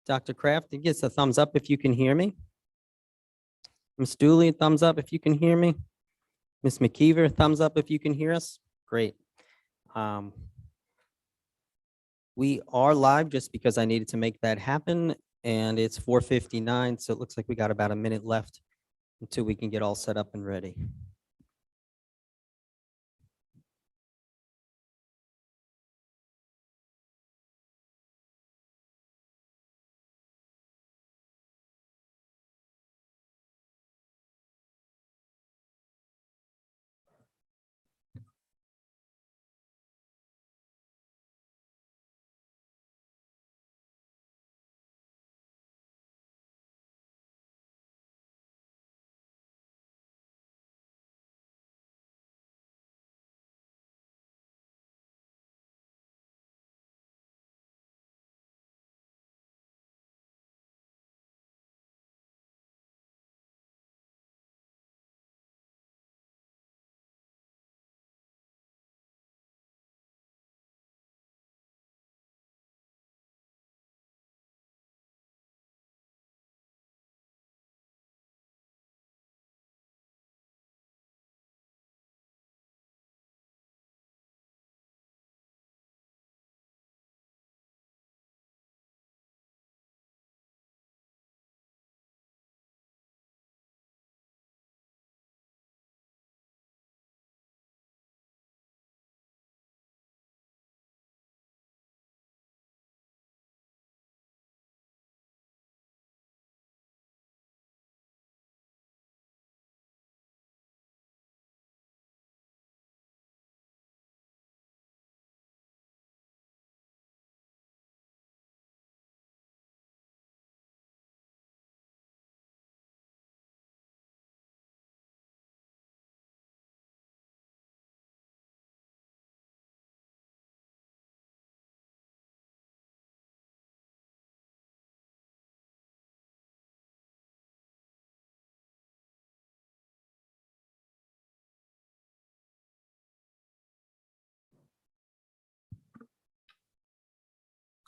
Dr. Kraft, give us a thumbs up if you can hear me. Ms. Dooley, thumbs up if you can hear me. Ms. McKeever, thumbs up if you can hear us. Great. We are live just because I needed to make that happen, and it's 4:59, so it looks like we got about a minute left until we can get all set up and ready.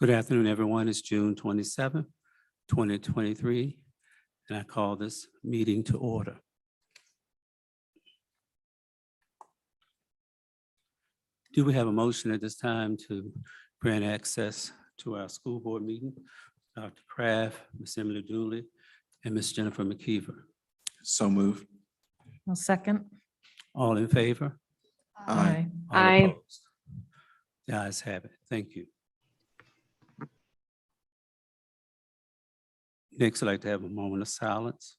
Good afternoon, everyone. It's June 27th, 2023, and I call this meeting to order. Do we have a motion at this time to grant access to our school board meeting? Dr. Kraft, Ms. Emily Dooley, and Ms. Jennifer McKeever. So moved. I'll second. All in favor? Aye. All Aye. opposed? The ayes have it. Thank you. Next, I'd like to have a moment of silence.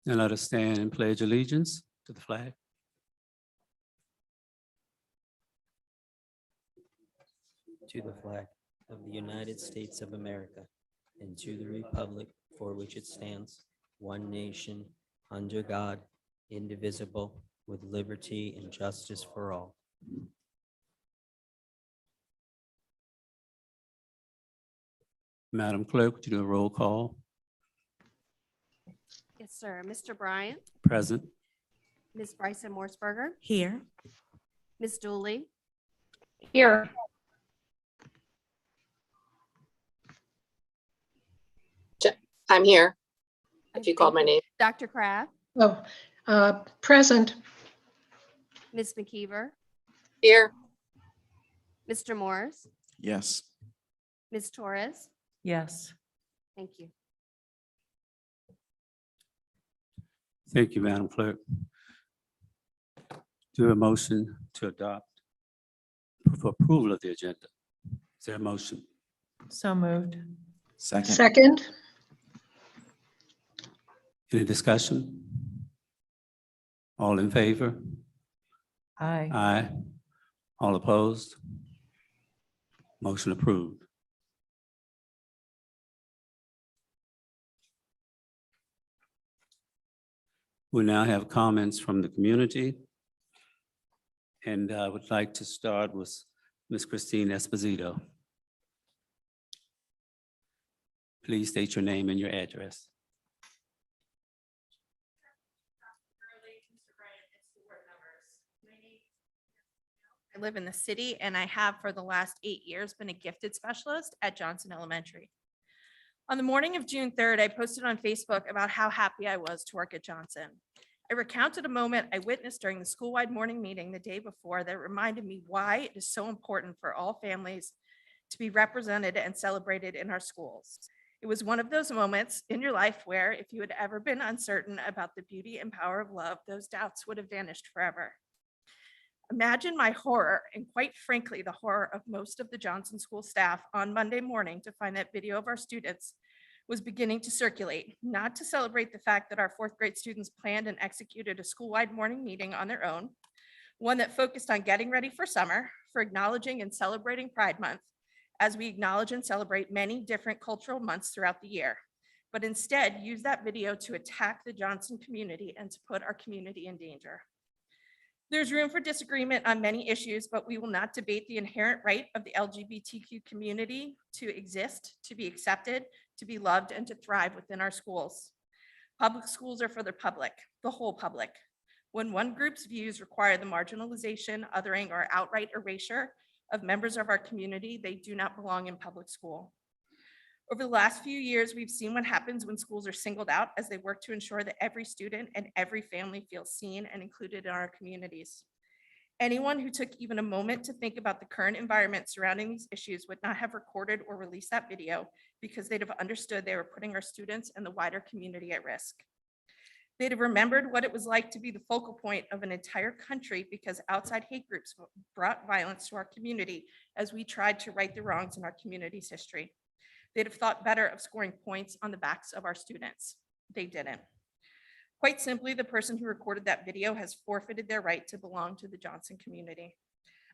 And let us stand and pledge allegiance to the flag. To the flag of the United States of America and to the republic for which it stands, one nation, under God, indivisible, with liberty and justice for all. Madam Clerk, would you do a roll call? Yes, sir. Mr. Bryant, Present. Ms. Bryson Morseberger, Here. Ms. Dooley, Here. I'm here, if you called my name. Dr. Kraft, Present. Ms. McKeever, Here, Mr. Morris, Yes. Ms. Torres. Yes. Thank you. Thank you, Madam Clerk. Do a motion to adopt for approval of the agenda. Is there a motion? So moved. Second. Any discussion? All in favor? Aye. Aye. All opposed? Motion approved. We now have comments from the community. And I would like to start with Ms. Christine Esposito. Please state your name and your address. I live in the city and I have for the last 8 years been a gifted specialist at Johnson Elementary. On the morning of June 3rd, I posted on Facebook about how happy I was to work at Johnson. I recounted a moment I witnessed during the school-wide morning meeting the day before that reminded me why it is so important for all families to be represented and celebrated in our schools. It was one of those moments in your life where if you had ever been uncertain about the beauty and power of love, those doubts would have vanished forever. Imagine my horror, and quite frankly, the horror of most of the Johnson School staff on Monday morning to find that video of our students was beginning to circulate, not to celebrate the fact that our fourth grade students planned and executed a school-wide morning meeting on their own, one that focused on getting ready for summer, for acknowledging and celebrating Pride Month, as we acknowledge and celebrate many different cultural months throughout the year, but instead use that video to attack the Johnson community and to put our community in danger. There's room for disagreement on many issues, but we will not debate the inherent right of the LGBTQ community to exist, to be accepted, to be loved, and to thrive within our schools. Public schools are for the public, the whole public. When one group's views require the marginalization, othering, or outright erasure of members of our community, they do not belong in public school. Over the last few years, we've seen what happens when schools are singled out as they work to ensure that every student and every family feels seen and included in our communities. Anyone who took even a moment to think about the current environment surrounding these issues would not have recorded or released that video because they'd have understood they were putting our students and the wider community at risk. They'd have remembered what it was like to be the focal point of an entire country because outside hate groups brought violence to our community as we tried to right the wrongs in our community's history. They'd have thought better of scoring points on the backs of our students. They didn't. Quite simply, the person who recorded that video has forfeited their right to belong to the Johnson community.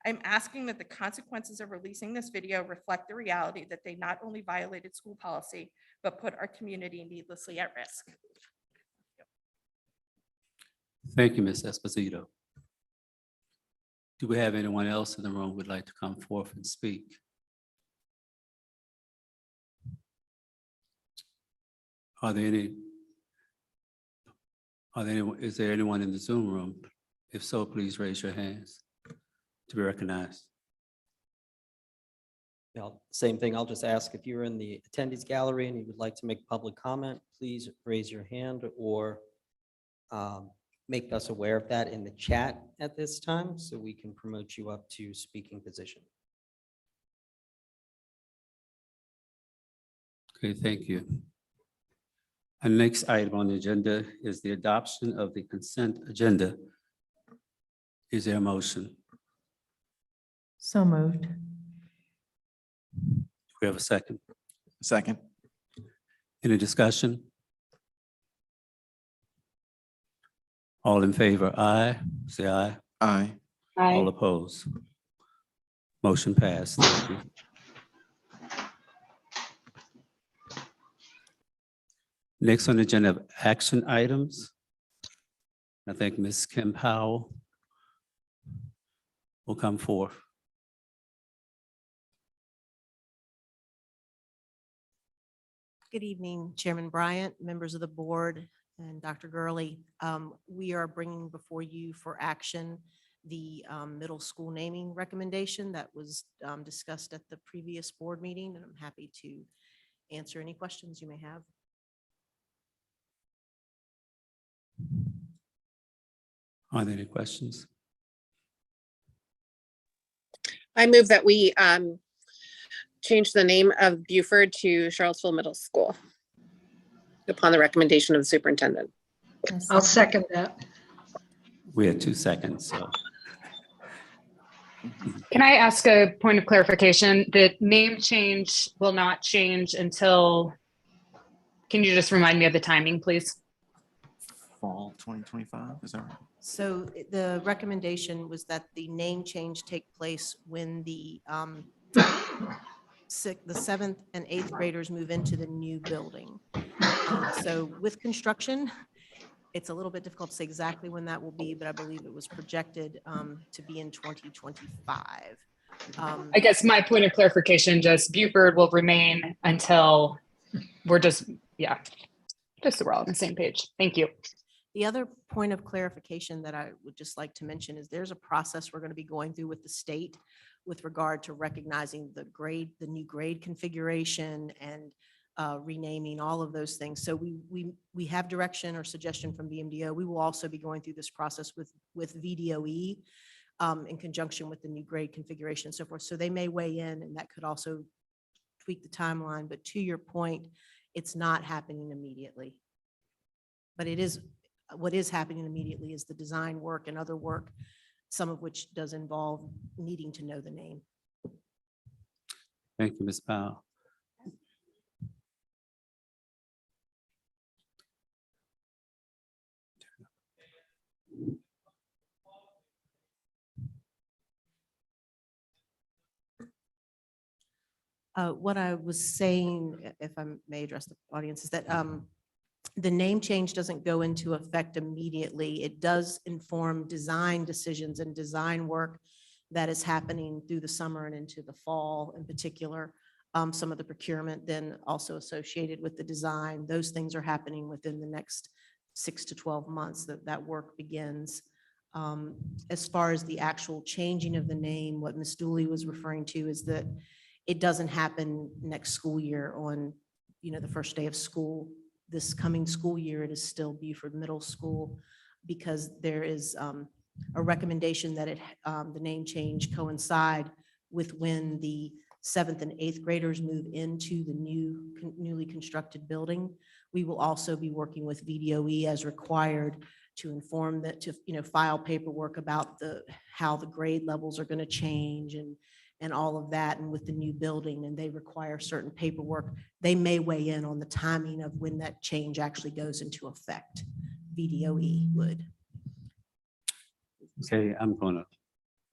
I'm asking that the consequences of releasing this video reflect the reality that they not only violated school policy, but put our community needlessly at risk. Thank you, Ms. Esposito. Do we have anyone else in the room who would like to come forth and speak? Is there anyone in the Zoom room? If so, please raise your hands to be recognized. Yeah, same thing. I'll just ask if you're in the attendees gallery and you would like to make public comment, please raise your hand or make us aware of that in the chat at this time so we can promote you up to speaking position. Okay, thank you. Our next item on the agenda is the adoption of the consent agenda. Is there a motion? So moved. Do we have a second? Second. Any discussion? All in favor, aye. Say aye. Aye. All opposed? Motion passed. Thank you. Next on the agenda of action items. I think Ms. Kim Powell will come forth. Good evening, Chairman Bryant, members of the board, and Dr. Gurley. We are bringing before you for action the middle school naming recommendation that was discussed at the previous board meeting, and I'm happy to answer any questions you may have. Are there any questions? I move that we change the name of Buford to Charlottesville Middle School upon the recommendation of the superintendent. I'll second that. We had 2 seconds, so. Can I ask a point of clarification? The name change will not change until, can you just remind me of the timing, please? Fall 2025, is that right? So the recommendation was that the name change take place when the 7th and 8th graders move into the new building. So with construction, It's a little bit difficult to say exactly when that will be, but I believe it was projected to be in 2025. I guess my point of clarification, just Buford will remain until we're just, yeah, just so we're all on the same page. Thank you. The other point of clarification that I would just like to mention is there's a process we're going to be going through with the state with regard to recognizing the new grade configuration and renaming all of those things. So we have direction or suggestion from BMDO. We will also be going through this process with VDOE in conjunction with the new grade configuration and so forth. So they may weigh in, and that could also tweak the timeline. But to your point, it's not happening immediately. But it is, what is happening immediately is the design work and other work, some of which does involve needing to know the name. Thank you, Ms. Powell. What I was saying, if I may address the audience, is that the name change doesn't go into effect immediately. It does inform design decisions and design work that is happening through the summer and into the fall in particular. Some of the procurement then also associated with the design. Those things are happening within the next 6 to 12 months that work begins. As far as the actual changing of the name, what Ms. Dooley was referring to is that it doesn't happen next school year on, the first day of school. This coming school year, it is still Buford Middle School because there is a recommendation that the name change coincide with when the 7th and 8th graders move into the newly constructed building. We will also be working with VDOE as required to inform that, to file paperwork about how the grade levels are going to change and all of that, and with the new building, and they require certain paperwork. They may weigh in on the timing of when that change actually goes into effect. VDOE would. Okay, I'm going to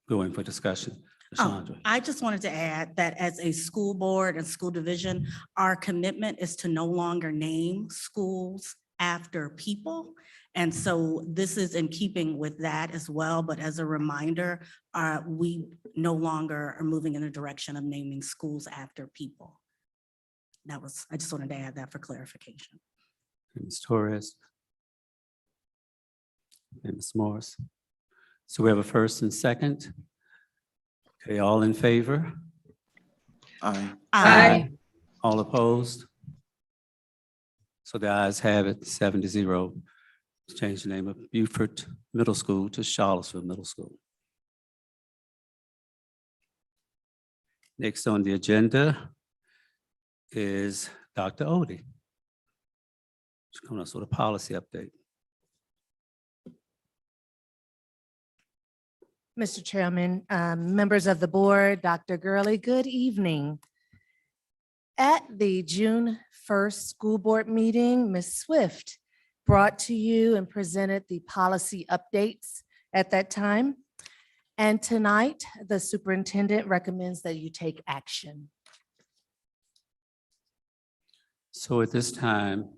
go in for discussion. Chandra. I just wanted to add that as a school board and school division, our commitment is to no longer name schools after people. And so this is in keeping with that as well. But as a reminder, we no longer are moving in the direction of naming schools after people. I just wanted to add that for clarification. Ms. Torres. And Ms. Morris. So we have a first and second. Okay, all in favor? Aye. Aye. All opposed? So the ayes have it, 7-0. Change the name of Buford Middle School to Charlottesville Middle School. Next on the agenda is Dr. Odie. She's coming us with a policy update. Mr. Chairman, members of the board, Dr. Gurley, good evening. At the June 1st school board meeting, Ms. Swift brought to you and presented the policy updates at that time. And tonight, the superintendent recommends that you take action. So at this time,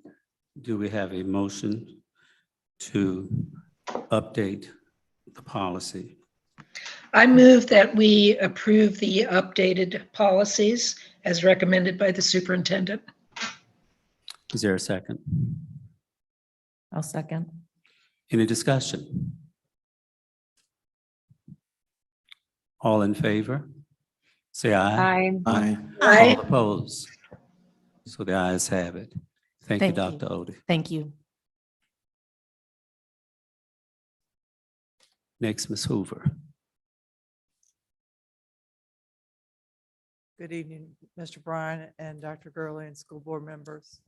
do we have a motion to update the policy? I move that we approve the updated policies as recommended by the superintendent. Is there a second? I'll second. Any discussion? All in favor? Say aye. Aye. Aye. All opposed? So the ayes have it. Thank you, Thank you. Dr. Odie. Thank you. Next, Ms. Hoover. Good evening, Mr. Bryan and Dr. Gurley and school board members.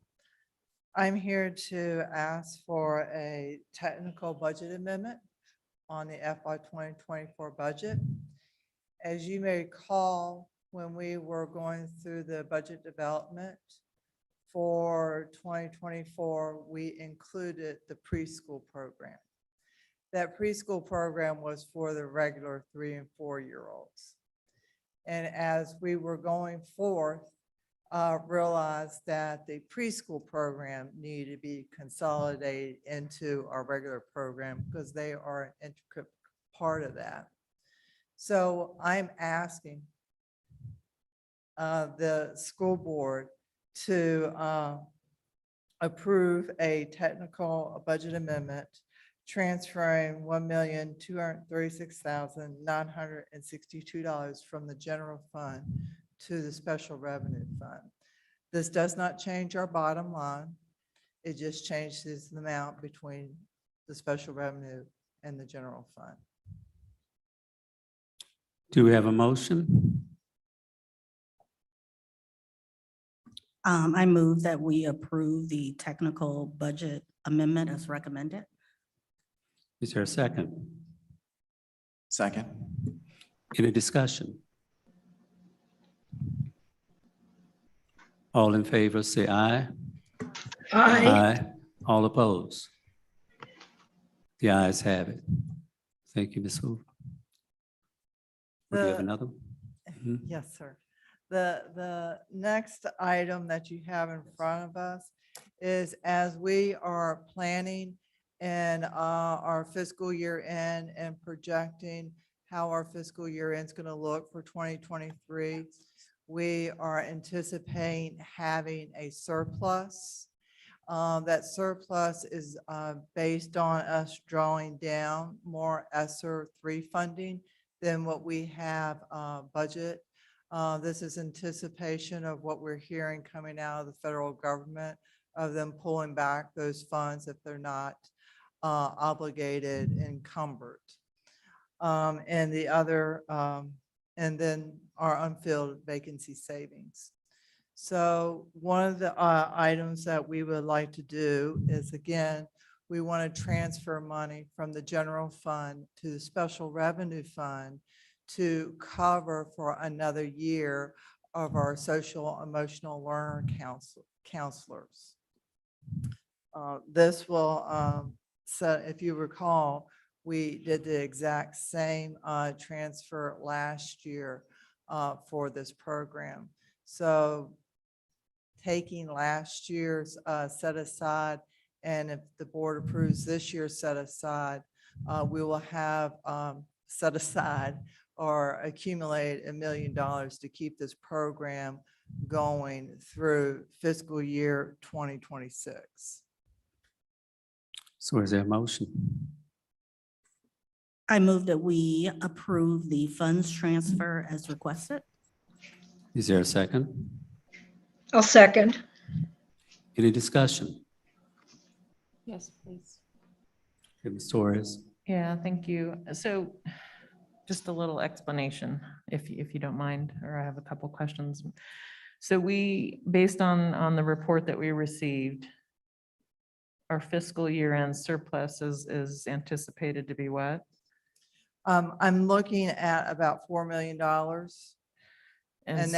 I'm here to ask for a technical budget amendment on the FY 2024 budget. As you may recall, when we were going through the budget development for 2024, we included the preschool program. That preschool program was for the regular 3- and 4-year-olds. And as we were going forth, realized that the preschool program needed to be consolidated into our regular program because they are an intricate part of that. So I'm asking the school board to approve a technical budget amendment transferring $1,236,962 from the general fund to the special revenue fund. This does not change our bottom line. It just changes the amount between the special revenue and the general fund. Do we have a motion? I move that we approve the technical budget amendment as recommended. Is there a second? Second. Any discussion? All in favor, say aye. Aye. All opposed? The ayes have it. Thank you, Ms. Hoover. Do you have The- another? Mhm. Yes, sir. The next item that you have in front of us is as we are planning and our fiscal year end and projecting how our fiscal year end is going to look for 2023, we are anticipating having a surplus. That surplus is based on us drawing down more ESSER 3 funding than what we have budget. This is anticipation of what we're hearing coming out of the federal government of them pulling back those funds if they're not obligated, encumbered. And the other, and then our unfilled vacancy savings. So one of the items that we would like to do is, again, we want to transfer money from the general fund to the special revenue fund to cover for another year of our social emotional learner counselors. This will, so if you recall, we did the exact same transfer last year for this program. So taking last year's set aside, and if the board approves this year's set aside, we will have set aside or accumulate $1 million to keep this program going through fiscal year 2026. So is there a motion? I move that we approve the funds transfer as requested. Is there a second? I'll second. Any discussion? Yes, please. Ms. Torres? Yeah, thank you. So just a little explanation, if you don't mind, or I have a couple questions. So based on the report that we received, our fiscal year end surplus is anticipated to be what? I'm looking at about $4 million. And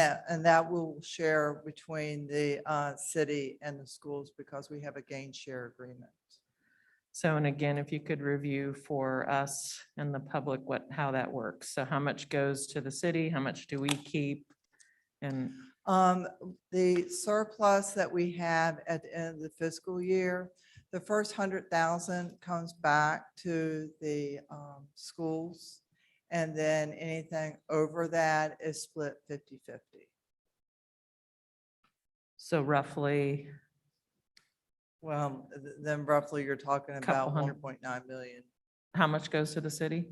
that will share between the city and the schools because we have a gain share agreement. So, and again, if you could review for us and the public how that works. So how much goes to the city? How much do we keep? And The surplus that we have at the end of the fiscal year, the first 100,000 comes back to the schools. And then anything over that is split 50-50. so roughly, Well, then roughly you're talking Couple about hundred. 1.9 million. how much goes to the city?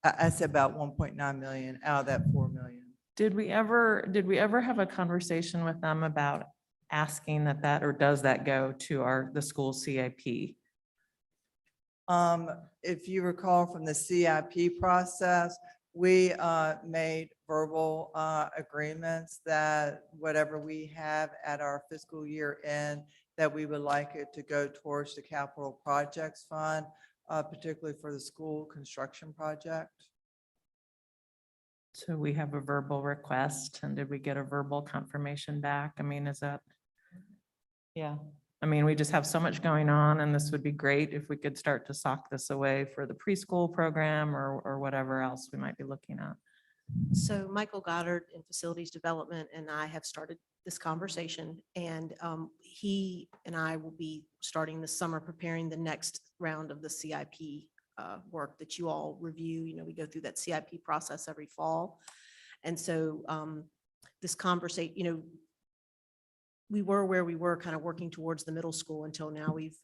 I said about 1.9 million out of that 4 million. Did we ever have a conversation with them about asking that, or does that go to the school CIP? If you recall from the CIP process, we made verbal agreements that whatever we have at our fiscal year end, that we would like it to go towards the capital projects fund, particularly for the school construction project. So we have a verbal request, and did we get a verbal confirmation back? I mean, is that? Yeah, I mean, we just have so much going on, and this would be great if we could start to sock this away for the preschool program or whatever else we might be looking at. So Michael Goddard in Facilities Development and I have started this conversation, and he and I will be starting this summer preparing the next round of the CIP work that you all review. You know, we go through that CIP process every fall. And so this conversation, you know, we were where we were kind of working towards the middle school until now we've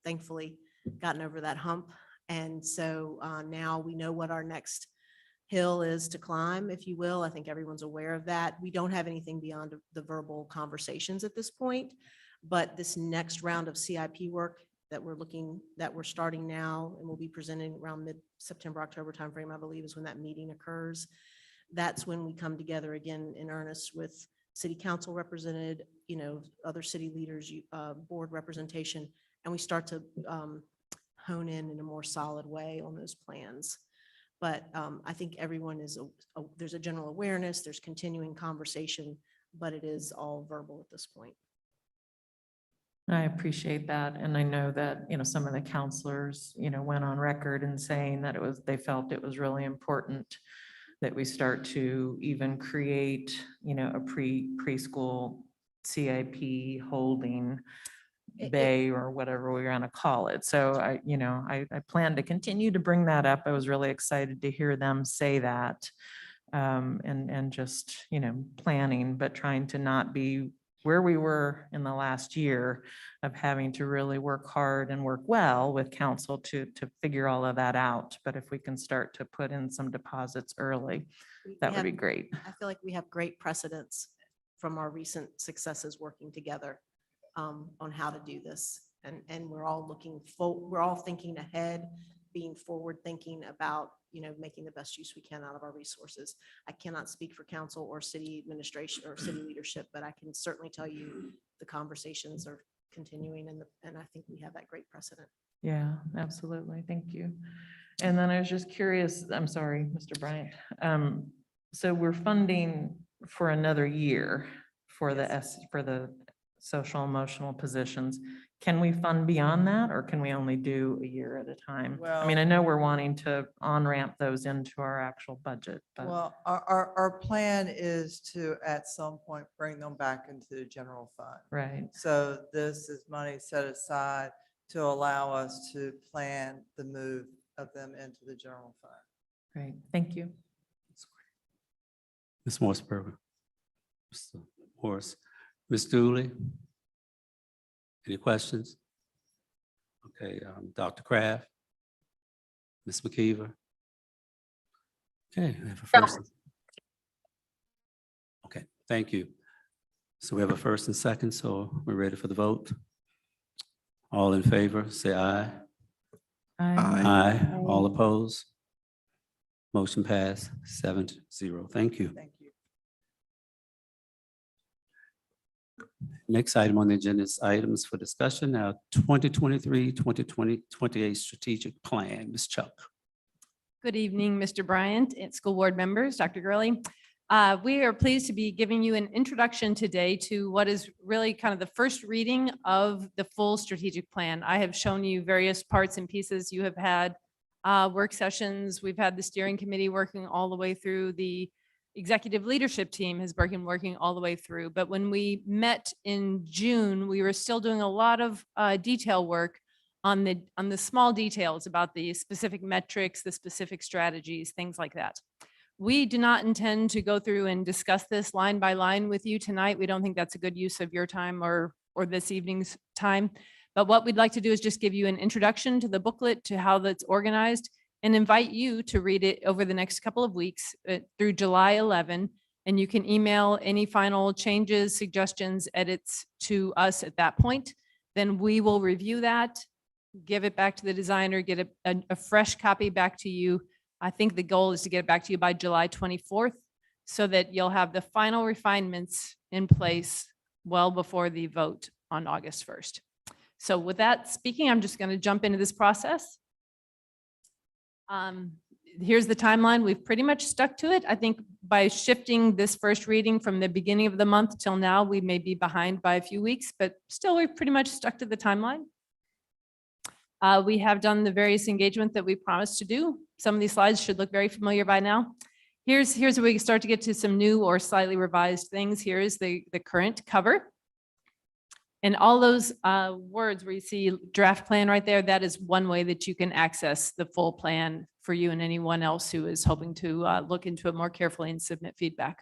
thankfully gotten over that hump. And so now we know what our next hill is to climb, if you will. I think everyone's aware of that. We don't have anything beyond the verbal conversations at this point, but this next round of CIP work that we're starting now and will be presenting around mid-September, October timeframe, I believe is when that meeting occurs. That's when we come together again in earnest with city council represented, you know, other city leaders, board representation, and we start to hone in a more solid way on those plans. But I think everyone there's a general awareness, there's continuing conversation, but it is all verbal at this point. I appreciate that. And I know that, you know, some of the counselors, you know, went on record and saying that they felt it was really important that we start to even create, you know, a preschool CIP holding bay or whatever we're going to call it. So I plan to continue to bring that up. I was really excited to hear them say that. And just, you know, planning, but trying to not be where we were in the last year of having to really work hard and work well with council to figure all of that out. But if we can start to put in some deposits early, that would be great. I feel like we have great precedents from our recent successes working together on how to do this. And we're all we're all thinking ahead, being forward thinking about, you know, making the best use we can out of our resources. I cannot speak for council or city administration or city leadership, but I can certainly tell you the conversations are continuing and I think we have that great precedent. Yeah, absolutely. Thank you. And then I was just curious, I'm sorry, Mr. Bryant. So we're funding for another year for the social emotional positions. Can we fund beyond that, or can we only do a year at a time? I mean, I know we're wanting to on-ramp those into our actual budget, but. Well, our plan is to, at some point, bring them back into the general fund. Right. So this is money set aside to allow us to plan the move of them into the general fund. Great, thank you. Ms. Morseberger. Mr. Morris. Ms. Dooley? Any questions? Okay, Dr. Kraft? Ms. McKeever? Okay, we have a first. Okay, thank you. So we have a first and second, so we're ready for the vote. All in favor, say aye. Aye. All opposed? Motion passed 7-0. Thank you. Thank you. Next item on the agenda is items for discussion. Now, 2023-2028 strategic plan. Ms. Chuck. Good evening, Mr. Bryant and school board members, Dr. Gurley. We are pleased to be giving you an introduction today to what is really kind of the first reading of the full strategic plan. I have shown you various parts and pieces. You have had work sessions. We've had the steering committee working all the way through. The executive leadership team has been working all the way through. But when we met in June, we were still doing a lot of detail work on the small details about the specific metrics, the specific strategies, things like that. We do not intend to go through and discuss this line by line with you tonight. We don't think that's a good use of your time or this evening's time. But what we'd like to do is just give you an introduction to the booklet, to how that's organized, and invite you to read it over the next couple of weeks through July 11. And you can email any final changes, suggestions, edits to us at that point. Then we will review that, give it back to the designer, get a fresh copy back to you. I think the goal is to get it back to you by July 24th so that you'll have the final refinements in place well before the vote on August 1st. So with that speaking, I'm just going to jump into this process. Here's the timeline. We've pretty much stuck to it. I think by shifting this first reading from the beginning of the month till now, we may be behind by a few weeks, but still we've pretty much stuck to the timeline. We have done the various engagement that we promised to do. Some of these slides should look very familiar by now. Here's where we start to get to some new or slightly revised things. Here is the current cover. And all those words where you see draft plan right there, that is one way that you can access the full plan for you and anyone else who is hoping to look into it more carefully and submit feedback.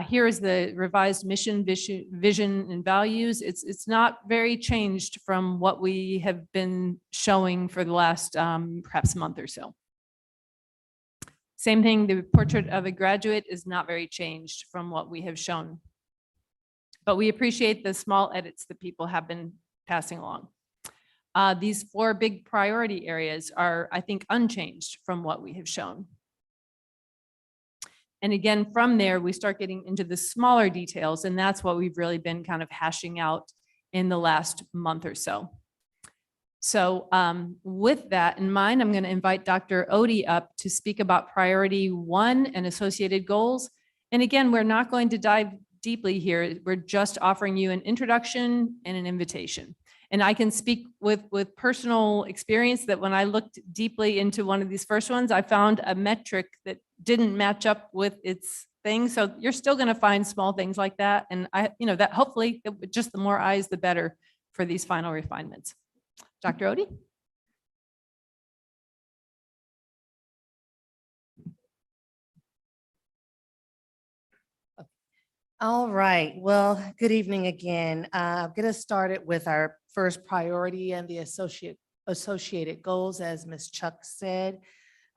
Here is the revised mission, vision, and values. It's not very changed from what we have been showing for the last perhaps month or so. Same thing, the portrait of a graduate is not very changed from what we have shown. But we appreciate the small edits that people have been passing along. These 4 big priority areas are, I think, unchanged from what we have shown. And again, from there, we start getting into the smaller details, and that's what we've really been kind of hashing out in the last month or so. So with that in mind, I'm going to invite Dr. Odie up to speak about priority 1 and associated goals. And again, we're not going to dive deeply here. We're just offering you an introduction and an invitation. And I can speak with personal experience that when I looked deeply into one of these first ones, I found a metric that didn't match up with its thing. So you're still going to find small things like that. And that hopefully just the more eyes, the better for these final refinements. Dr. Odie? All right, well, good evening again. I'm going to start it with our first priority and the associated goals, as Ms. Chuck said.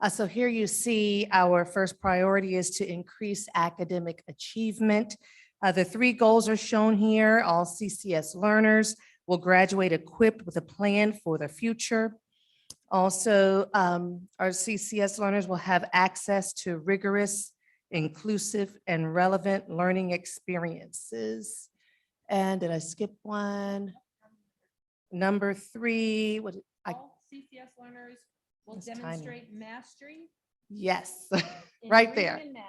So here you see our first priority is to increase academic achievement. The 3 goals are shown here. All CCS learners will graduate equipped with a plan for the future. Also, our CCS learners will have access to rigorous, inclusive, and relevant learning experiences. And did I skip one? Number 3, what, All CCS learners will That's tiny. demonstrate mastery yes, in right reading there. and math,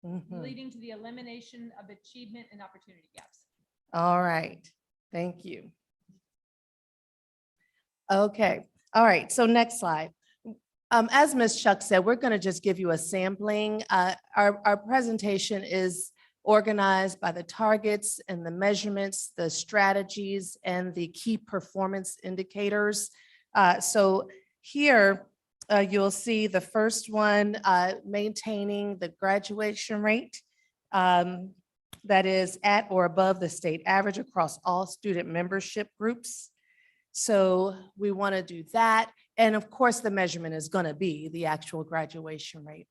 Mhm. leading to the elimination of achievement and opportunity gaps. All right, thank you. Okay, all right, so next slide. As Ms. Chuck said, we're going to just give you a sampling. Our presentation is organized by the targets and the measurements, the strategies, and the key performance indicators. So here, you'll see the first one, maintaining the graduation rate that is at or above the state average across all student membership groups. So we want to do that. And of course, the measurement is going to be the actual graduation rate.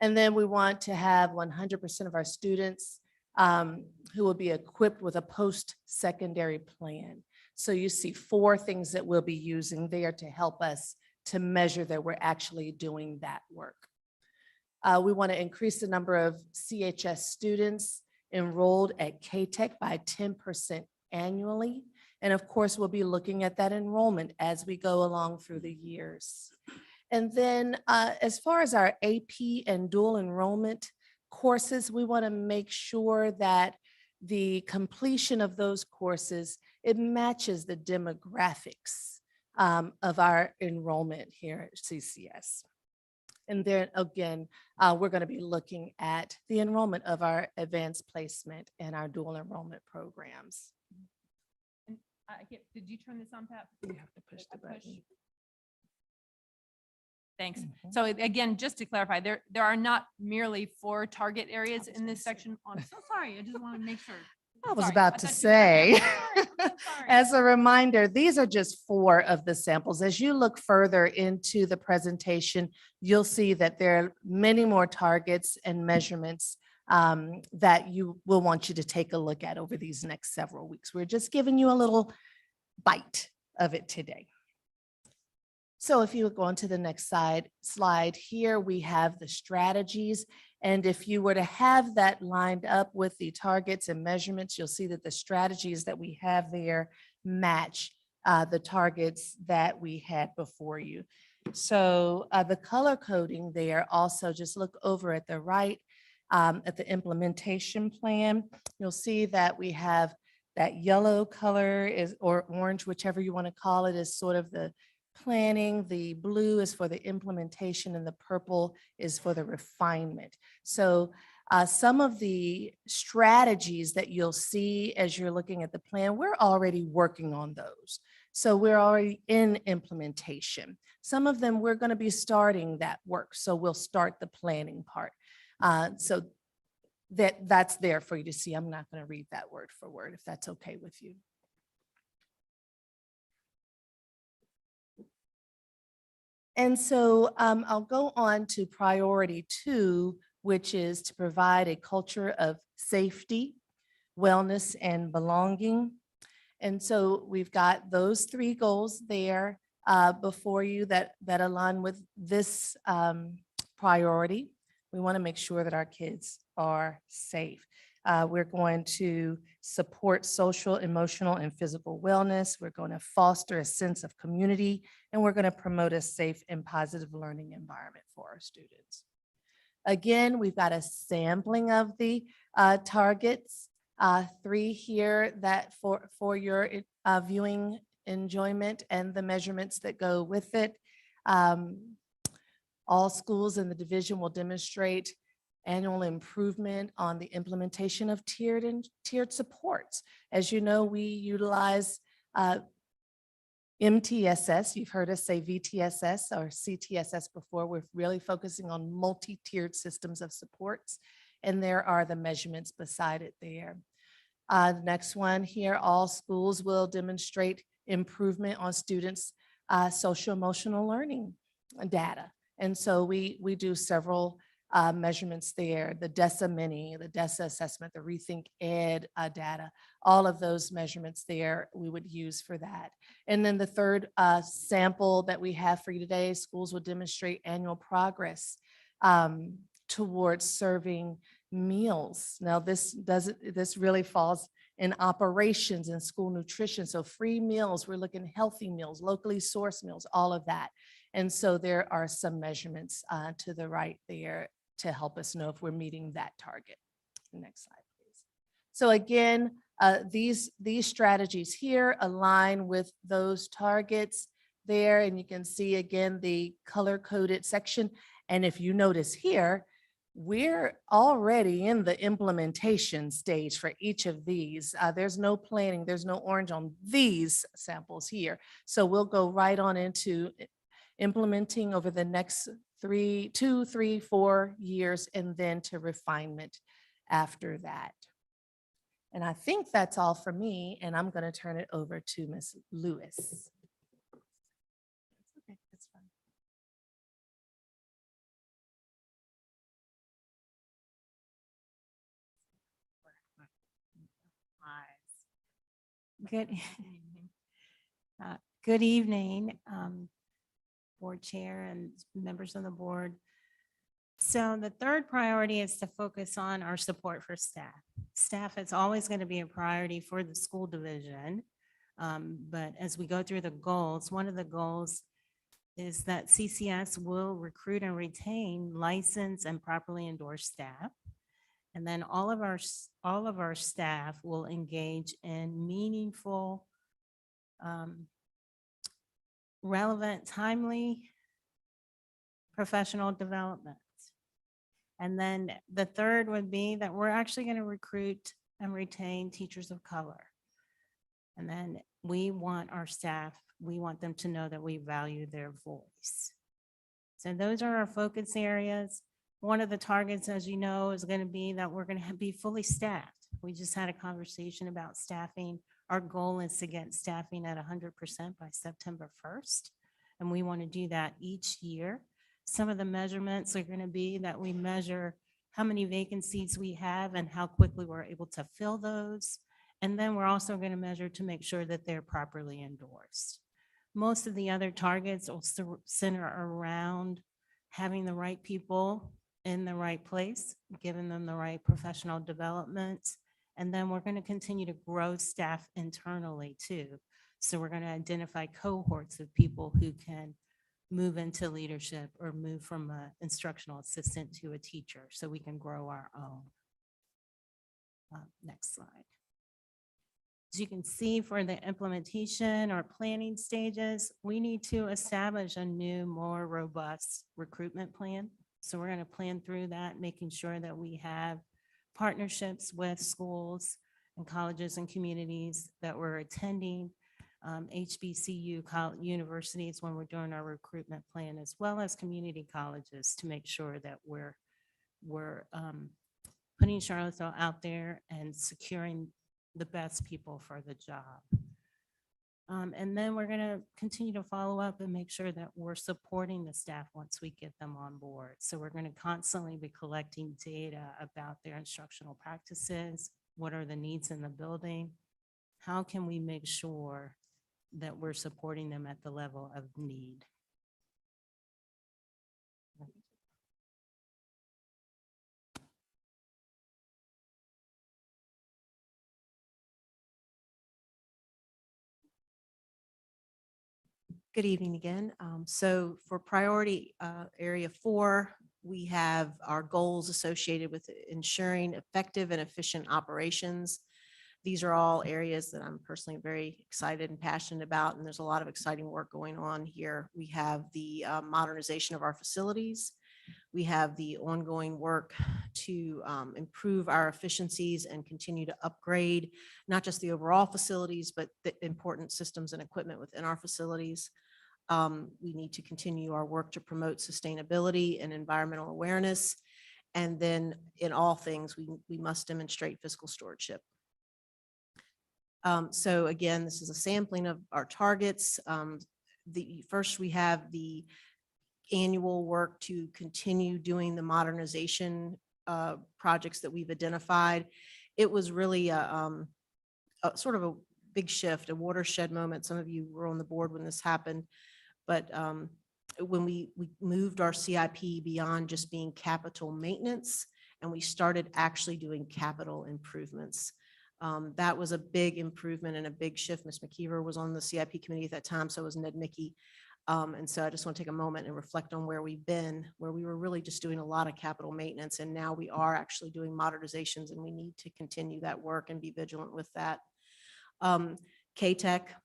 And then we want to have 100% of our students who will be equipped with a post-secondary plan. So you see 4 things that we'll be using there to help us to measure that we're actually doing that work. We want to increase the number of CHS students enrolled at K-Tech by 10% annually. And of course, we'll be looking at that enrollment as we go along through the years. And then as far as our AP and dual enrollment courses, we want to make sure that the completion of those courses, it matches the demographics of our enrollment here at CCS. And then again, we're going to be looking at the enrollment of our advanced placement and our dual enrollment programs. Did you turn this on, Pat? You have to push the button. Thanks. So again, just to clarify, there are not merely 4 target areas in this section. Oh, I'm so sorry. I just want to make sure. I was Sorry. about I to thought you- say, I'm sorry. as a reminder, these are just 4 of the samples. As you look further into the presentation, you'll see that there are many more targets and measurements that we'll want you to take a look at over these next several weeks. We're just giving you a little bite of it today. So if you would go on to the next slide here, we have the strategies. And if you were to have that lined up with the targets and measurements, you'll see that the strategies that we have there match the targets that we had before you. So the color coding there also, just look over at the right at the implementation plan. You'll see that we have that yellow color or orange, whichever you want to call it, is sort of the planning, the blue is for the implementation, and the purple is for the refinement. So some of the strategies that you'll see as you're looking at the plan, we're already working on those. So we're already in implementation. Some of them, we're going to be starting that work. So we'll start the planning part. So that's there for you to see. I'm not going to read that word for word, if that's okay with you. And so I'll go on to priority 2, which is to provide a culture of safety, wellness, and belonging. And so we've got those 3 goals there before you that align with this priority. We want to make sure that our kids are safe. We're going to support social, emotional, and physical wellness. We're going to foster a sense of community, and we're going to promote a safe and positive learning environment for our students. Again, we've got a sampling of the targets, 3 here that for your viewing enjoyment and the measurements that go with it. All schools in the division will demonstrate annual improvement on the implementation of tiered supports. As you know, we utilize MTSS. You've heard us say VTSS or CTSS before. We're really focusing on multi-tiered systems of supports, and there are the measurements beside it there. The next one here, all schools will demonstrate improvement on students' social emotional learning data. And so we do several measurements there, the DESA Mini, the DESA assessment, the Rethink Ed data, all of those measurements there we would use for that. And then the third sample that we have for you today, schools will demonstrate annual progress towards serving meals. Now this really falls in operations and school nutrition. So free meals, we're looking at healthy meals, locally sourced meals, all of that. And so there are some measurements to the right there to help us know if we're meeting that target. Next slide, please. So again, these strategies here align with those targets there. And you can see again the color-coded section. And if you notice here, we're already in the implementation stage for each of these. There's no planning, there's no orange on these samples here. So we'll go right on into implementing over the next 2, 3, 4 years, and then to refinement after that. And I think that's all for me, and I'm going to turn it over to Ms. Lewis. Okay, that's fine. Good, good evening, board chair and members of the board. So the third priority is to focus on our support for staff. Staff is always going to be a priority for the school division. But as we go through the goals, one of the goals is that CCS will recruit and retain licensed and properly endorsed staff. And then all of our staff will engage in meaningful, relevant, timely professional development. And then the third would be that we're actually going to recruit and retain teachers of color. And then we want our staff, we want them to know that we value their voice. So those are our focus areas. One of the targets, as you know, is going to be that we're going to be fully staffed. We just had a conversation about staffing. Our goal is to get staffing at 100% by September 1st. And we want to do that each year. Some of the measurements are going to be that we measure how many vacancies we have and how quickly we're able to fill those. And then we're also going to measure to make sure that they're properly endorsed. Most of the other targets will center around having the right people in the right place, giving them the right professional development. And then we're going to continue to grow staff internally too. So we're going to identify cohorts of people who can move into leadership or move from an instructional assistant to a teacher so we can grow our own. Next slide. As you can see, for the implementation or planning stages, we need to establish a new, more robust recruitment plan. So we're going to plan through that, making sure that we have partnerships with schools and colleges and communities that we're attending, HBCU universities when we're doing our recruitment plan, as well as community colleges, to make sure that we're putting Charlottesville out there and securing the best people for the job. And then we're going to continue to follow up and make sure that we're supporting the staff once we get them on board. So we're going to constantly be collecting data about their instructional practices. What are the needs in the building? How can we make sure that we're supporting them at the level of need? Good evening again. So for priority area 4, we have our goals associated with ensuring effective and efficient operations. These are all areas that I'm personally very excited and passionate about, and there's a lot of exciting work going on here. We have the modernization of our facilities. We have the ongoing work to improve our efficiencies and continue to upgrade not just the overall facilities, but the important systems and equipment within our facilities. We need to continue our work to promote sustainability and environmental awareness. And then in all things, we must demonstrate fiscal stewardship. So again, this is a sampling of our targets. First, we have the annual work to continue doing the modernization projects that we've identified. It was really a sort of a big shift, a watershed moment. Some of you were on the board when this happened, but when we moved our CIP beyond just being capital maintenance, and we started actually doing capital improvements. That was a big improvement and a big shift. Ms. McKeever was on the CIP committee at that time, so was Ned Mickey. And so I just want to take a moment and reflect on where we've been, where we were really just doing a lot of capital maintenance, and now we are actually doing modernizations, and we need to continue that work and be vigilant with that. K-Tech,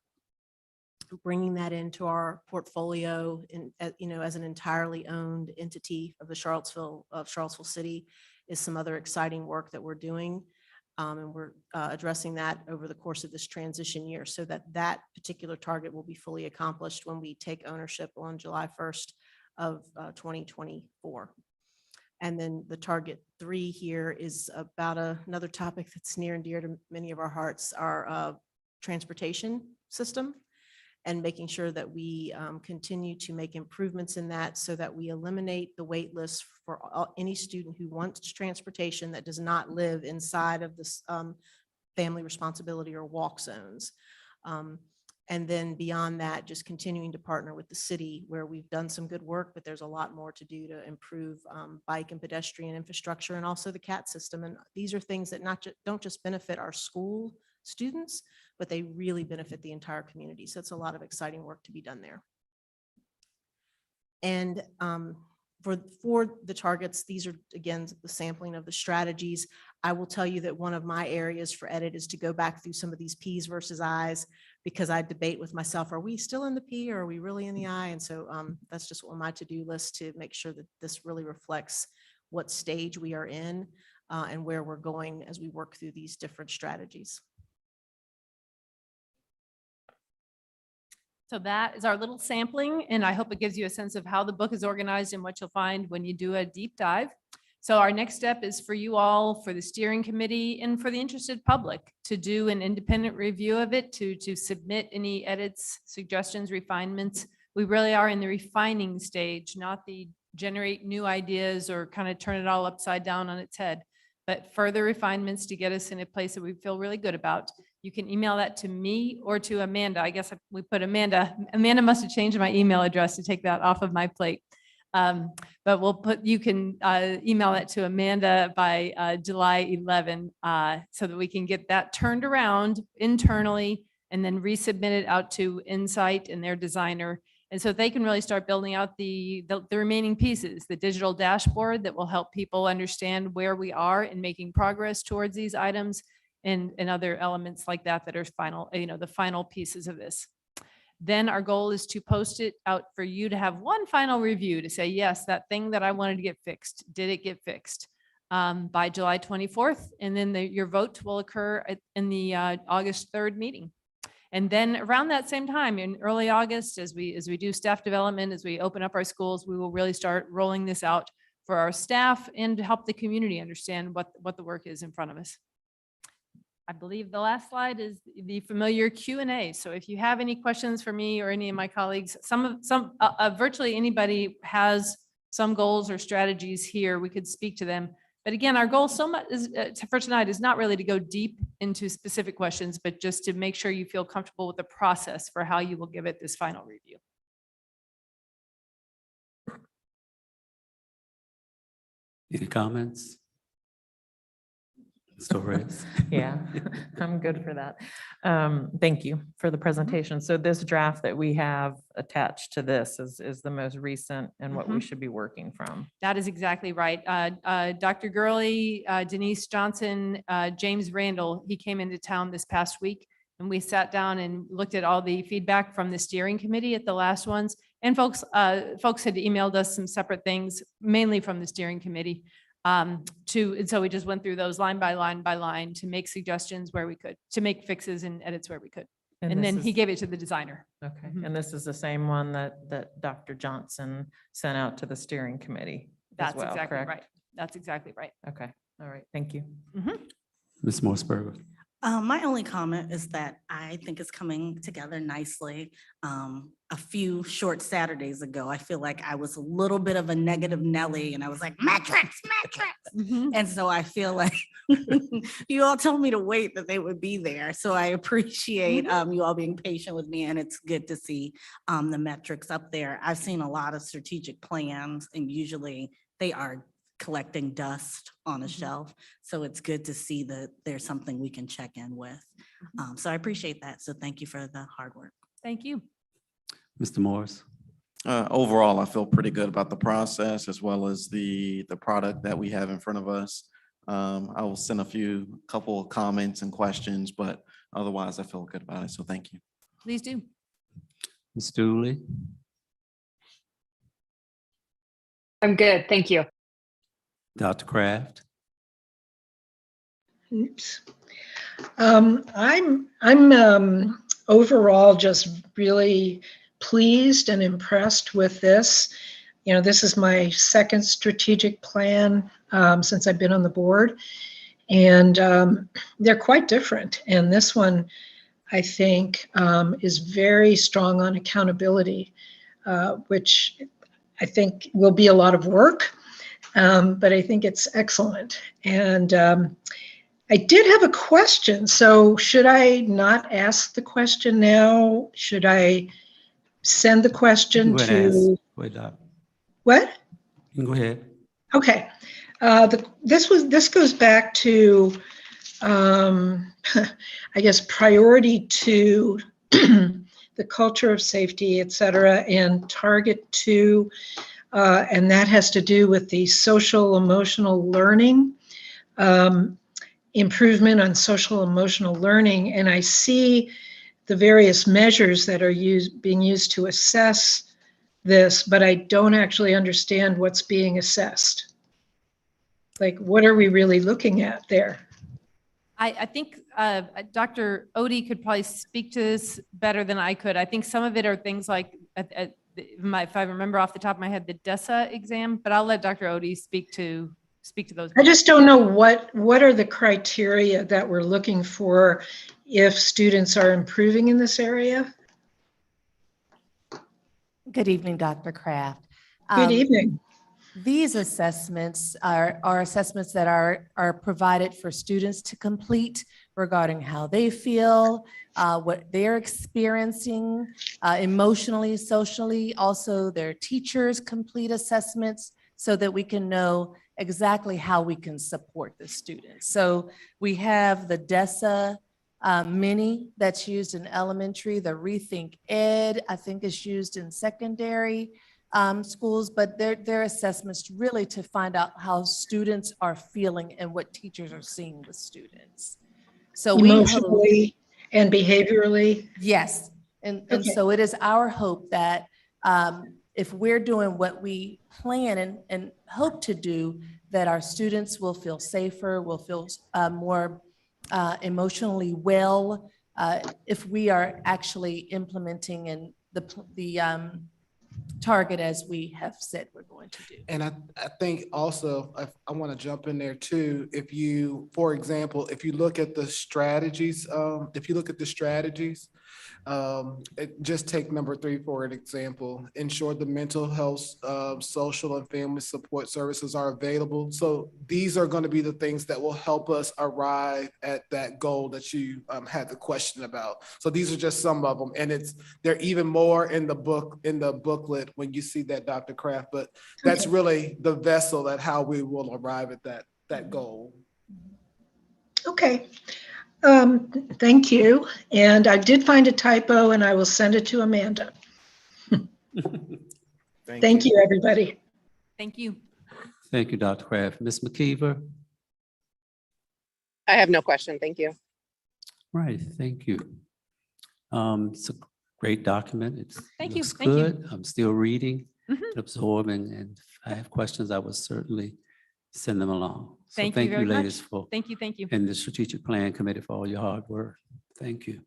bringing that into our portfolio in, as an entirely owned entity of the Charlottesville City is some other exciting work that we're doing. And we're addressing that over the course of this transition year so that that particular target will be fully accomplished when we take ownership on July 1st of 2024. And then the target 3 here is about another topic that's near and dear to many of our hearts, our transportation system, and making sure that we continue to make improvements in that so that we eliminate the wait list for any student who wants transportation that does not live inside of this family responsibility or walk zones. And then beyond that, just continuing to partner with the city where we've done some good work, but there's a lot more to do to improve bike and pedestrian infrastructure and also the CAT system. And these are things that don't just benefit our school students, but they really benefit the entire community. So it's a lot of exciting work to be done there. And for the targets, these are, again, the sampling of the strategies. I will tell you that one of my areas for edit is to go back through some of these Ps versus Is, because I debate with myself, are we still in the P or are we really in the I? And so that's just on my to-do list to make sure that this really reflects what stage we are in and where we're going as we work through these different strategies. So that is our little sampling, and I hope it gives you a sense of how the book is organized and what you'll find when you do a deep dive. So our next step is for you all, for the steering committee, and for the interested public to do an independent review of it, to submit any edits, suggestions, refinements. We really are in the refining stage, not the generate new ideas or kind of turn it all upside down on its head, but further refinements to get us in a place that we feel really good about. You can email that to me or to Amanda. I guess we put Amanda. Amanda must have changed my email address to take that off of my plate. But you can email that to Amanda by July 11 so that we can get that turned around internally and then resubmit it out to Insight and their designer. And so they can really start building out the remaining pieces, the digital dashboard that will help people understand where we are in making progress towards these items, and other elements like that that are final, the final pieces of this. Then our goal is to post it out for you to have one final review to say, yes, that thing that I wanted to get fixed, did it get fixed? By July 24th. And then your vote will occur in the August 3rd meeting. And then around that same time in early August, as we do staff development, as we open up our schools, we will really start rolling this out for our staff and to help the community understand what the work is in front of us. I believe the last slide is the familiar Q&A. So if you have any questions for me or any of my colleagues, virtually anybody has some goals or strategies here, we could speak to them. But again, our goal for tonight is not really to go deep into specific questions, but just to make sure you feel comfortable with the process for how you will give it this final review. Any comments? Ms. Torres? Yeah, I'm good for that. Thank you for the presentation. So this draft that we have attached to this is the most recent and what we should be working from. That is exactly right. Dr. Gurley, Denise Johnson, James Randall, he came into town this past week and we sat down and looked at all the feedback from the steering committee at the last ones. And folks had emailed us some separate things, mainly from the steering committee. And so we just went through those line by line to make suggestions where we could, to make fixes and edits where we could. And then he gave it to the designer. Okay, and this is the same one that Dr. Johnson sent out to the steering committee as That's well, exactly correct? right. That's exactly right. Okay, all right, thank you. Ms. Morseberg? My only comment is that I think it's coming together nicely. A few short Saturdays ago, I feel like I was a little bit of a negative Nelly and I was like, metrics. And so I feel like you all told me to wait that they would be there. So I appreciate you all being patient with me, and it's good to see the metrics up there. I've seen a lot of strategic plans and usually they are collecting dust on a shelf. So it's good to see that there's something we can check in with. So I appreciate that. So thank you for the hard work. Thank you. Mr. Morris? Overall, I feel pretty good about the process as well as the product that we have in front of us. I will send couple of comments and questions, but otherwise I feel good about it. So thank you. Please do. Ms. Dooley? I'm good. Thank you. Dr. Kraft? Oops. I'm overall just really pleased and impressed with this. This is my second strategic plan since I've been on the board, and they're quite different. And this one, I think, is very strong on accountability, which I think will be a lot of work. But I think it's excellent. And I did have a question. So should I not ask the question now? Should I send the question to? Wait, Doc. What? You can go ahead. Okay. This goes back to, I guess, priority to the culture of safety, et cetera, and target 2. And that has to do with the social emotional learning, improvement on social emotional learning. And I see the various measures that are being used to assess this, but I don't actually understand what's being assessed. Like, what are we really looking at there? I think Dr. Odie could probably speak to this better than I could. I think some of it are things like, if I remember off the top of my head, the DESA exam, but I'll let Dr. Odie speak to those. I just don't know what are the criteria that we're looking for if students are improving in this area? Good evening, Dr. Kraft. Good evening. These assessments are assessments that are provided for students to complete regarding how they feel, what they're experiencing emotionally, socially. Also, their teachers complete assessments so that we can know exactly how we can support the students. So we have the DESA mini that's used in elementary, the Rethink Ed, I think is used in secondary schools, but they're assessments really to find out how students are feeling and what teachers are seeing with students. So we hope, Emotionally and behaviorally. yes, and Okay. so it is our hope that if we're doing what we plan and hope to do, that our students will feel safer, will feel more emotionally well, if we are actually implementing in the target as we have said we're going to do. And I think also, I want to jump in there too. If you, for example, if you look at the strategies, just take number 3 for an example, ensure the mental health, social and family support services are available. So these are going to be the things that will help us arrive at that goal that you had the question about. So these are just some of them. And they're even more in the booklet when you see that, Dr. Kraft, but that's really the vessel at how we will arrive at that goal. Okay. Thank you. And I did find a typo and I will send it to Amanda. Thank you, everybody. Thank you. Thank you, Dr. Kraft. Ms. McKeever? I have no question. Thank you. Right, thank you. It's a great document. It Thank you, looks thank you. good. I'm still reading, Mhm. absorbing, and if I have questions, I will certainly send them along. So Thank you very ladies, much. for Thank you, thank you. and the Strategic Plan Committee for all your hard work. Thank you.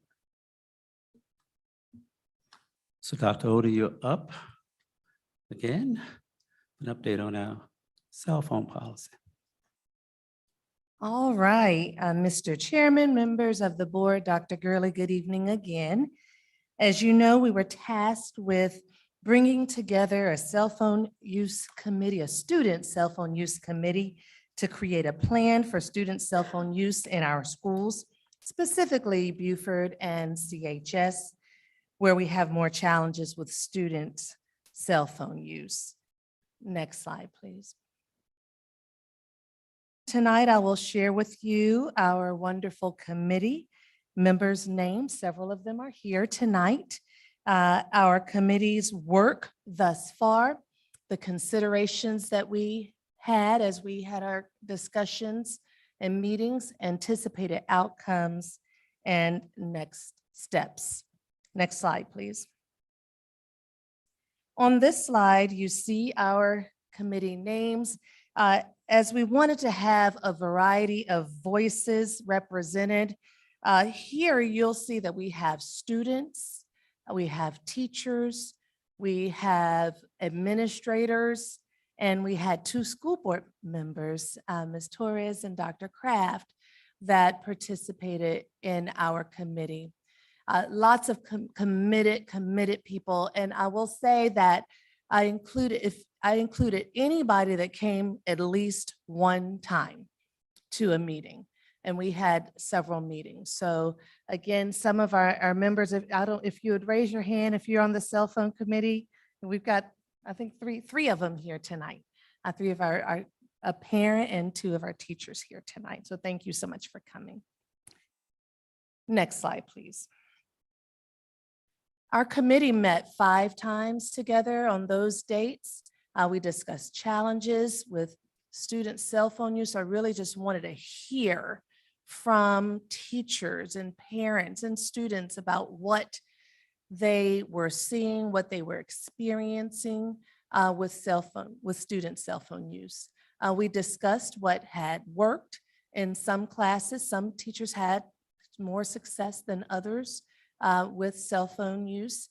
So Dr. Oda, you're up again. An update on our cell phone policy. All right, Mr. Chairman, members of the board, Dr. Gurley, good evening again. As you know, we were tasked with bringing together a cell phone use committee, a student cell phone use committee, to create a plan for student cell phone use in our schools, specifically Buford and CHS, where we have more challenges with student cell phone use. Next slide, please. Tonight, I will share with you our wonderful committee members' names. Several of them are here tonight. Our committee's work thus far, the considerations that we had as we had our discussions and meetings, anticipated outcomes, and next steps. Next slide, please. On this slide, you see our committee names. As we wanted to have a variety of voices represented, here you'll see that we have students, we have teachers, we have administrators, and we had 2 school board members, Ms. Torres and Dr. Kraft, that participated in our committee. Lots of committed people. And I will say that I included anybody that came at least one time to a meeting, and we had several meetings. So again, some of our members, if you would raise your hand, if you're on the cell phone committee, we've got, I think three of them here tonight. 3 of a parent and 2 of our teachers here tonight. So thank you so much for coming. Next slide, please. Our committee met 5 times together on those dates. We discussed challenges with student cell phone use. I really just wanted to hear from teachers and parents and students about what they were seeing, what they were experiencing with student cell phone use. We discussed what had worked in some classes. Some teachers had more success than others with cell phone use.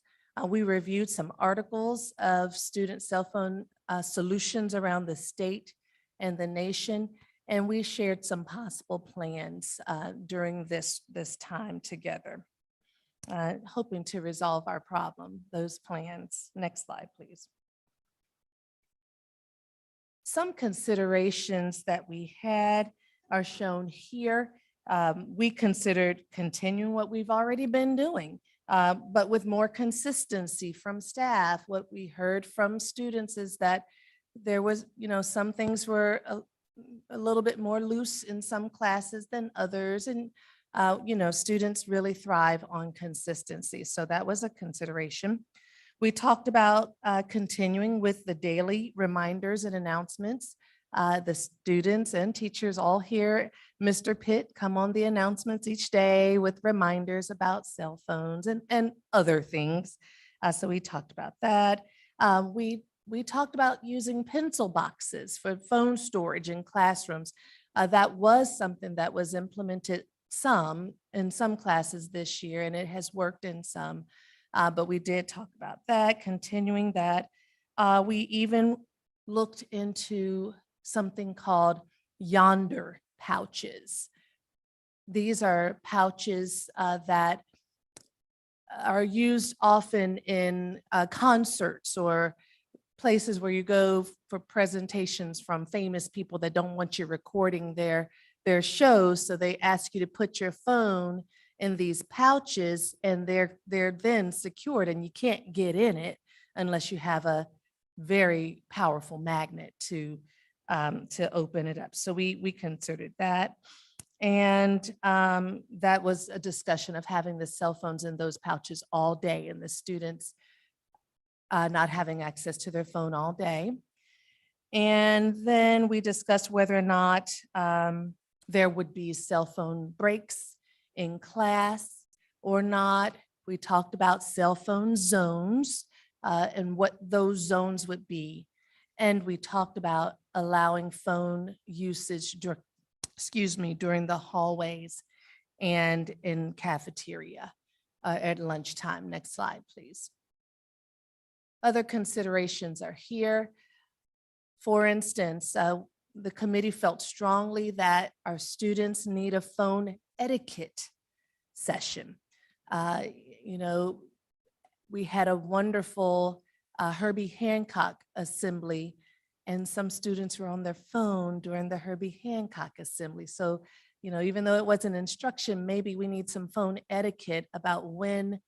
We reviewed some articles of student cell phone solutions around the state and the nation, and we shared some possible plans during this time together, hoping to resolve our problem, those plans. Next slide, please. Some considerations that we had are shown here. We considered continuing what we've already been doing, but with more consistency from staff. What we heard from students is that there was, some things were a little bit more loose in some classes than others. And, students really thrive on consistency. So that was a consideration. We talked about continuing with the daily reminders and announcements The students and teachers all hear Mr. Pitt come on the announcements each day with reminders about cell phones and other things. So we talked about that. We talked about using pencil boxes for phone storage in classrooms. That was something that was implemented in some classes this year, and it has worked in some. But we did talk about that, continuing that. We even looked into something called Yonder pouches. These are pouches that are used often in concerts or places where you go for presentations from famous people that don't want you recording their shows. So they ask you to put your phone in these pouches, and they're then secured, and you can't get in it unless you have a very powerful magnet to open it up. So we considered that. And that was a discussion of having the cell phones in those pouches all day, and the students not having access to their phone all day. And then we discussed whether or not there would be cell phone breaks in class or not. We talked about cell phone zones and what those zones would be. And we talked about allowing phone usage during the hallways and in cafeteria at lunchtime. Next slide, please. Other considerations are here. For instance, the committee felt strongly that our students need a phone etiquette session. We had a wonderful Herbie Hancock assembly, and some students were on their phone during the Herbie Hancock assembly. So, even though it wasn't instruction, maybe we need some phone etiquette about when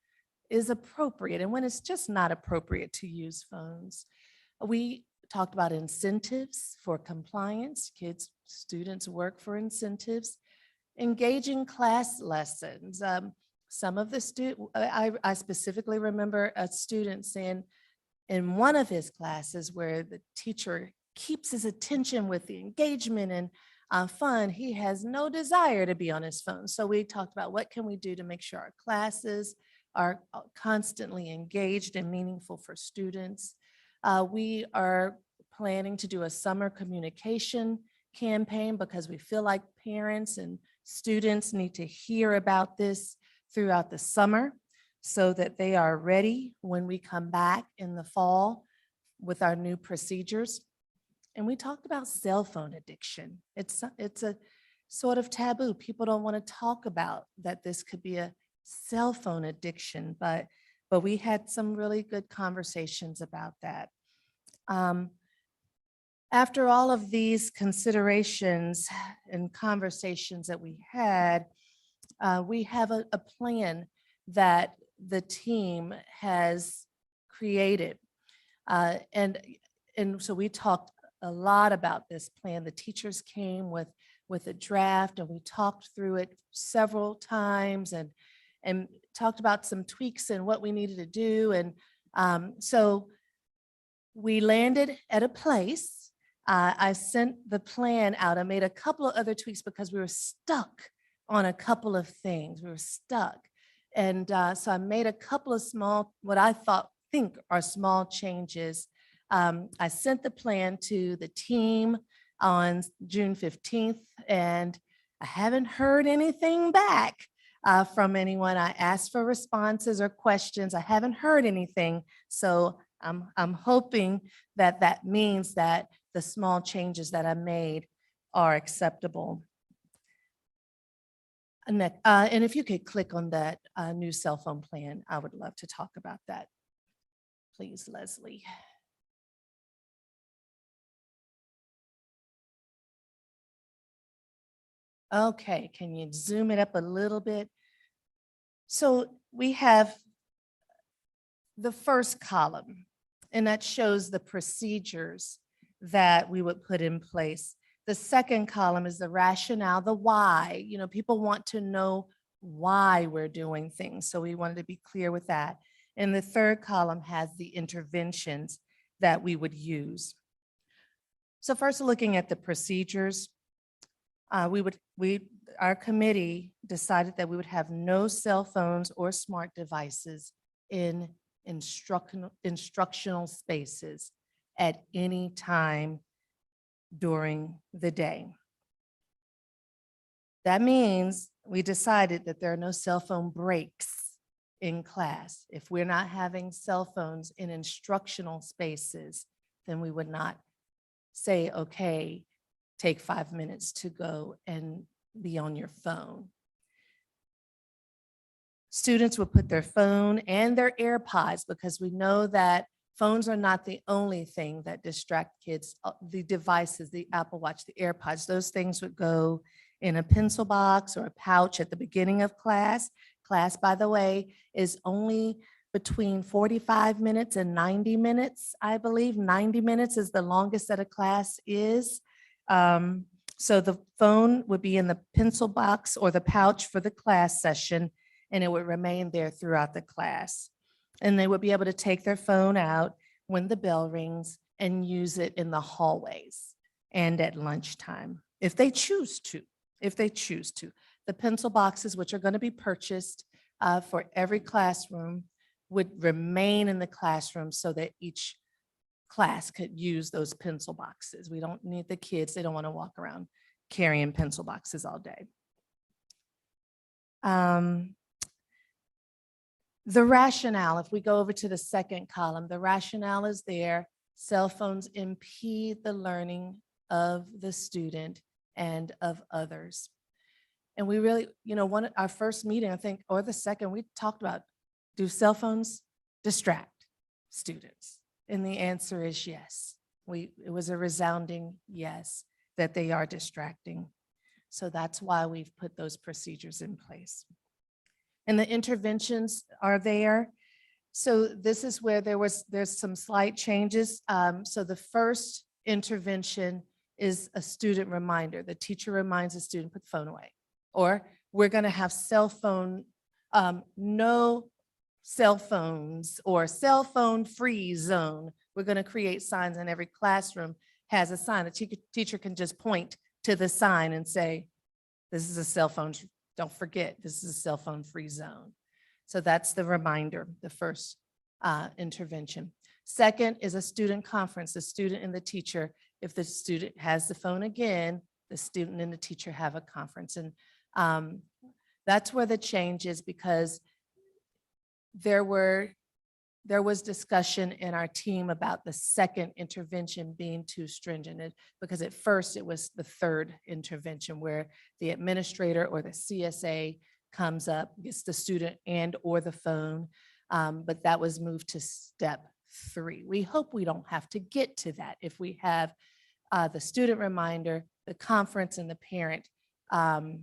is appropriate and when it's just not appropriate to use phones. We talked about incentives for compliance. Students work for incentives. Engaging class lessons. Some of the I specifically remember a student saying in one of his classes where the teacher keeps his attention with the engagement and fun, he has no desire to be on his phone. So we talked about what can we do to make sure our classes are constantly engaged and meaningful for students. We are planning to do a summer communication campaign because we feel like parents and students need to hear about this throughout the summer so that they are ready when we come back in the fall with our new procedures. And we talked about cell phone addiction. It's a sort of taboo. People don't want to talk about that this could be a cell phone addiction, but we had some really good conversations about that. After all of these considerations and conversations that we had, we have a plan that the team has created. And so we talked a lot about this plan. The teachers came with a draft, and we talked through it several times and talked about some tweaks and what we needed to do. And so we landed at a place. I sent the plan out. I made a couple of other tweaks because we were stuck on a couple of things. We were stuck. And so I made a couple of small, what I think are small changes. I sent the plan to the team on June 15th, and I haven't heard anything back from anyone. I asked for responses or questions. I haven't heard anything. So I'm hoping that means that the small changes that I made are acceptable. And if you could click on that new cell phone plan, I would love to talk about that. Please, Leslie. Okay, can you zoom it up a little bit? So we have the first column, and that shows the procedures that we would put in place. The second column is the rationale, the why. People want to know why we're doing things. So we wanted to be clear with that. And the third column has the interventions that we would use. So first, looking at the procedures, our committee decided that we would have no cell phones or smart devices in instructional spaces at any time during the day. That means we decided that there are no cell phone breaks in class. If we're not having cell phones in instructional spaces, then we would not say, okay, take 5 minutes to go and be on your phone. Students would put their phone and their AirPods, because we know that phones are not the only thing that distract kids. The devices, the Apple Watch, the AirPods, those things would go in a pencil box or a pouch at the beginning of class. Class, by the way, is only between 45 minutes and 90 minutes, I believe. 90 minutes is the longest that a class is. So the phone would be in the pencil box or the pouch for the class session, and it would remain there throughout the class. And they would be able to take their phone out when the bell rings and use it in the hallways and at lunchtime, if they choose to. The pencil boxes, which are going to be purchased for every classroom, would remain in the classroom so that each class could use those pencil boxes. We don't need the kids, they don't want to walk around carrying pencil boxes all day. The rationale, if we go over to the second column, the rationale is there. Cell phones impede the learning of the student and of others. And we really, our first meeting, I think, or the second, we talked about, do cell phones distract students? And the answer is yes. It was a resounding yes, that they are distracting. So that's why we've put those procedures in place. And the interventions are there. So this is where there's some slight changes. So the first intervention is a student reminder. The teacher reminds the student, put the phone away. Or we're going to have no cell phones or cell phone free zone. We're going to create signs in every classroom has a sign. The teacher can just point to the sign and say, this is a cell phone. Don't forget, this is a cell phone free zone. So that's the reminder, the first intervention. Second is a student conference, the student and the teacher. If the student has the phone again, the student and the teacher have a conference. And that's where the change is, because there was discussion in our team about the second intervention being too stringent, because at first it was the third intervention where the administrator or the CSA comes up, gets the student and or the phone, but that was moved to step 3. We hope we don't have to get to that if we have the student reminder, the conference, and the parent the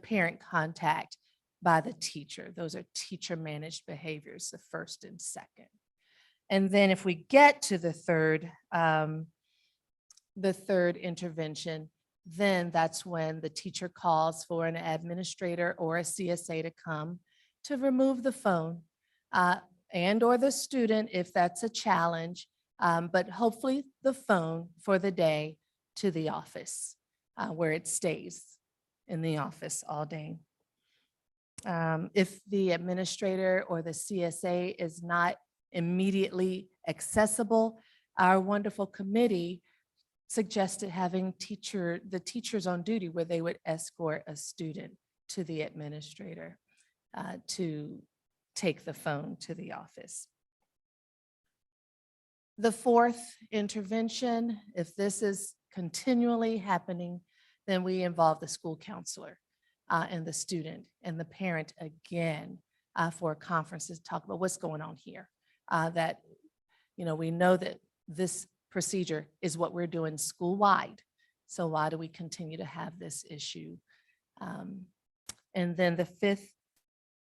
parent contact by the teacher. Those are teacher managed behaviors, the first and second. And then if we get to the third intervention, then that's when the teacher calls for an administrator or a CSA to come to remove the phone and or the student if that's a challenge, but hopefully the phone for the day to the office where it stays in the office all day. If the administrator or the CSA is not immediately accessible, our wonderful committee suggested having the teachers on duty where they would escort a student to the administrator to take the phone to the office. The fourth intervention, if this is continually happening, then we involve the school counselor and the student and the parent again for conferences to talk about what's going on here. We know that this procedure is what we're doing school-wide. So why do we continue to have this issue? And then the fifth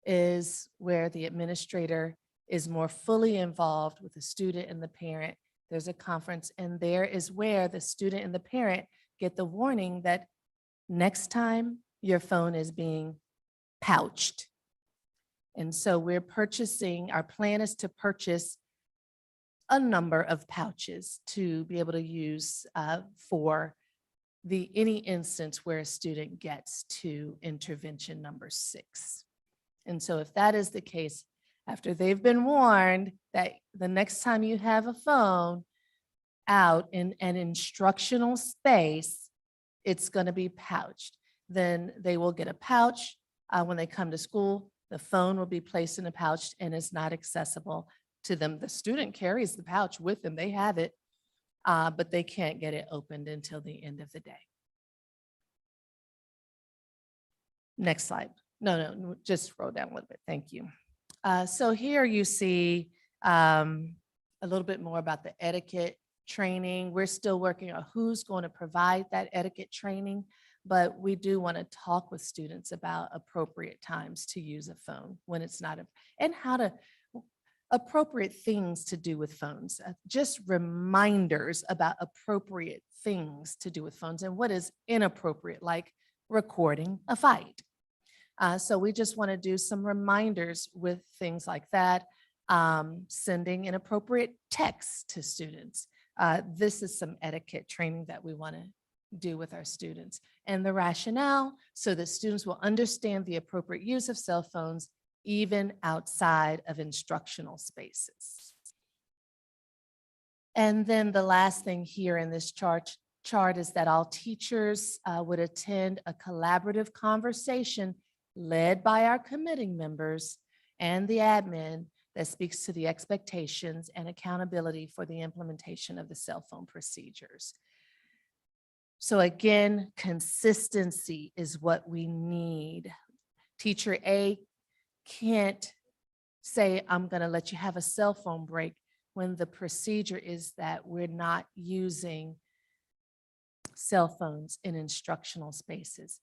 is where the administrator is more fully involved with the student and the parent. There's a conference, and there is where the student and the parent get the warning that next time your phone is being pouched. And so we're purchasing, our plan is to purchase a number of pouches to be able to use for any instance where a student gets to intervention number 6. And so if that is the case, after they've been warned that the next time you have a phone out in an instructional space, it's going to be pouched. Then they will get a pouch when they come to school. The phone will be placed in a pouch and is not accessible to them. The student carries the pouch with them. They have it, but they can't get it opened until the end of the day. Next slide. No, just scroll down a little bit. Thank you. So here you see a little bit more about the etiquette training. We're still working on who's going to provide that etiquette training, but we do want to talk with students about appropriate times to use a phone when it's not, and how to, appropriate things to do with phones. Just reminders about appropriate things to do with phones and what is inappropriate, like recording a fight. So we just want to do some reminders with things like that, sending inappropriate texts to students. This is some etiquette training that we want to do with our students, and the rationale so that students will understand the appropriate use of cell phones even outside of instructional spaces. And then the last thing here in this chart is that all teachers would attend a collaborative conversation led by our committee members and the admin that speaks to the expectations and accountability for the implementation of the cell phone procedures. So again, consistency is what we need. Teacher A can't say, I'm going to let you have a cell phone break when the procedure is that we're not using cell phones in instructional spaces.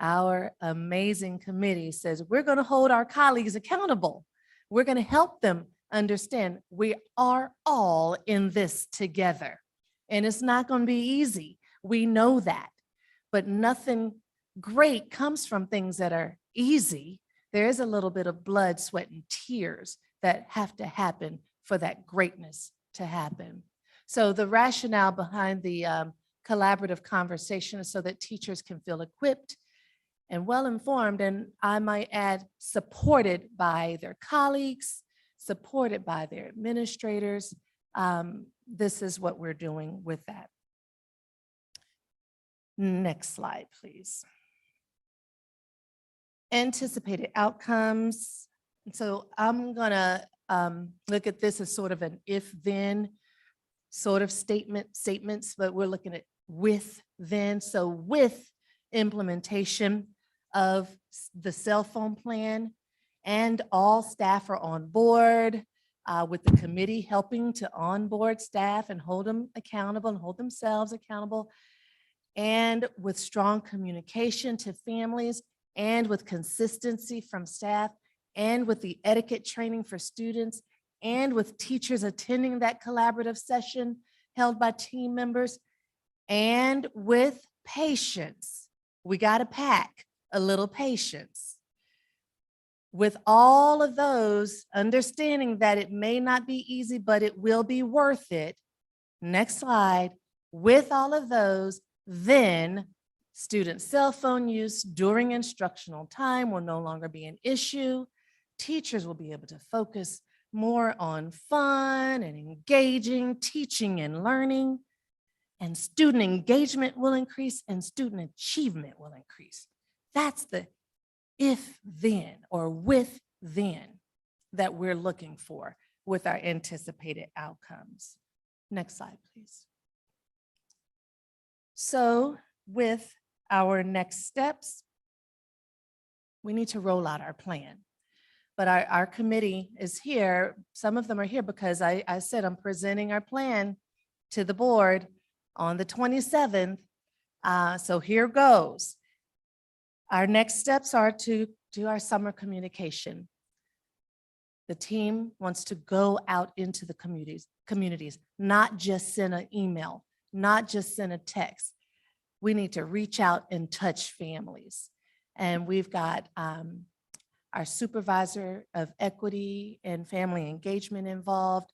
Our amazing committee says we're going to hold our colleagues accountable. We're going to help them understand we are all in this together. And it's not going to be easy. We know that. But nothing great comes from things that are easy. There is a little bit of blood, sweat, and tears that have to happen for that greatness to happen. So the rationale behind the collaborative conversation is so that teachers can feel equipped and well-informed, and I might add, supported by their colleagues, supported by their administrators. This is what we're doing with that. Next slide, please. Anticipated outcomes. So I'm gonna look at this as sort of an if-then sort of statements, but we're looking at with-then. So with implementation of the cell phone plan and all staff are on board, with the committee helping to onboard staff and hold them accountable and hold themselves accountable, and with strong communication to families, and with consistency from staff, and with the etiquette training for students, and with teachers attending that collaborative session held by team members, and with patience. We got to pack a little patience. With all of those, understanding that it may not be easy, but it will be worth it. Next slide. With all of those, then student cell phone use during instructional time will no longer be an issue. Teachers will be able to focus more on fun and engaging teaching and learning, and student engagement will increase and student achievement will increase. That's the if then or with then that we're looking for with our anticipated outcomes. Next slide, please. So with our next steps, we need to roll out our plan. But our committee is here. Some of them are here because I said I'm presenting our plan to the board on the 27th. So here goes. Our next steps are to do our summer communication. The team wants to go out into the communities, not just send an email, not just send a text. We need to reach out and touch families. And we've got our supervisor of equity and family engagement involved.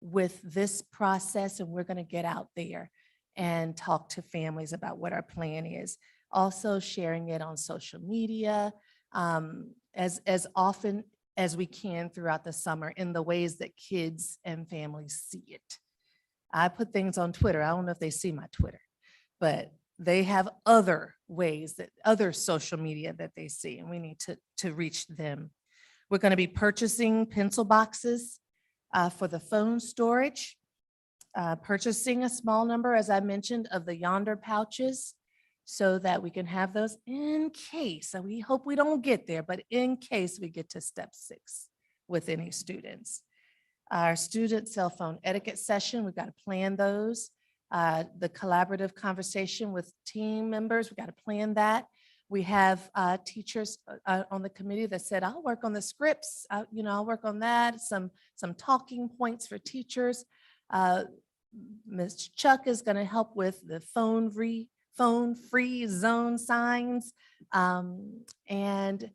with this process, and we're going to get out there and talk to families about what our plan is. Also sharing it on social media as often as we can throughout the summer in the ways that kids and families see it. I put things on Twitter. I don't know if they see my Twitter, but they have other ways, that other social media that they see, and we need to reach them. We're going to be purchasing pencil boxes for the phone storage, purchasing a small number, as I mentioned, of the Yonder pouches so that we can have those in case, and we hope we don't get there, but in case we get to step 6 with any students. Our student cell phone etiquette session, we've got to plan those. The collaborative conversation with team members, we've got to plan that. We have teachers on the committee that said, I'll work on the scripts, I'll work on that, some talking points for teachers. Ms. Chuck is going to help with the phone free zone signs. And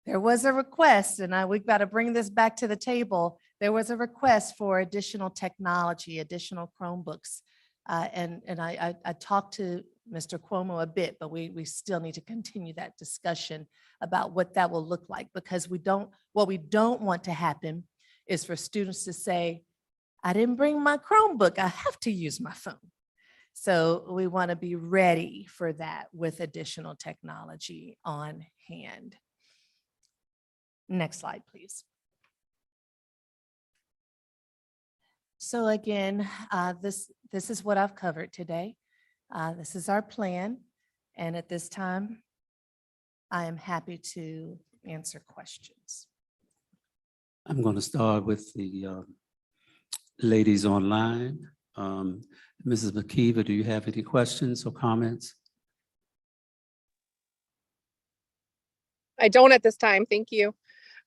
there was a request, and we've got to bring this back to the table. There was a request for additional technology, additional Chromebooks. And I talked to Mr. Cuomo a bit, but we still need to continue that discussion about what that will look like, because what we don't want to happen is for students to say, I didn't bring my Chromebook, I have to use my phone. So we want to be ready for that with additional technology on hand. Next slide, please. So again, this is what I've covered today. This is our plan. And at this time, I am happy to answer questions. I'm going to start with the ladies online. Mrs. McKeever, do you have any questions or comments? I don't at this time. Thank you.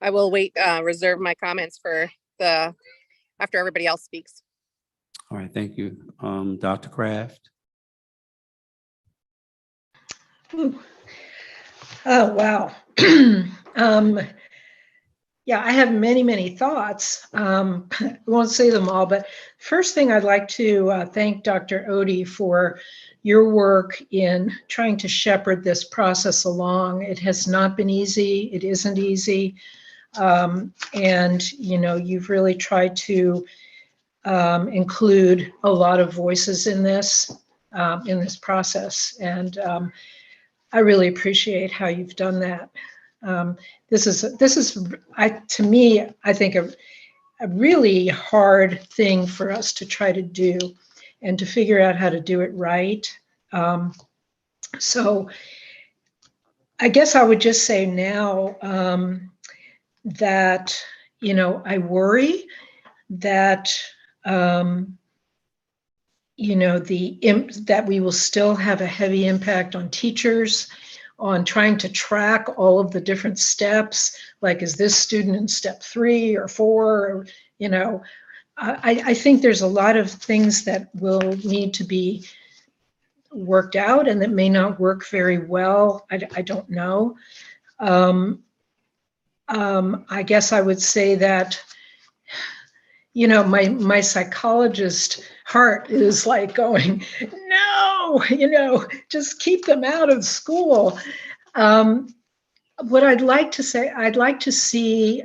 I will wait, reserve my comments for after everybody else speaks. All right, thank you. Dr. Kraft? Ooh. Oh, wow. Yeah, I have many, many thoughts. I won't say them all, but first thing I'd like to thank Dr. Odie for your work in trying to shepherd this process along. It has not been easy. It isn't easy. And, you've really tried to include a lot of voices in this process. And I really appreciate how you've done that. This is to me, I think a really hard thing for us to try to do and to figure out how to do it right. So I guess I would just say now that, I worry that, that we will still have a heavy impact on teachers, on trying to track all of the different steps, like is this student in step 3 or 4, or, I think there's a lot of things that will need to be worked out and that may not work very well. I don't know. I guess I would say that, my psychologist heart is like going, no, just keep them out of school. What I'd like to say, I'd like to see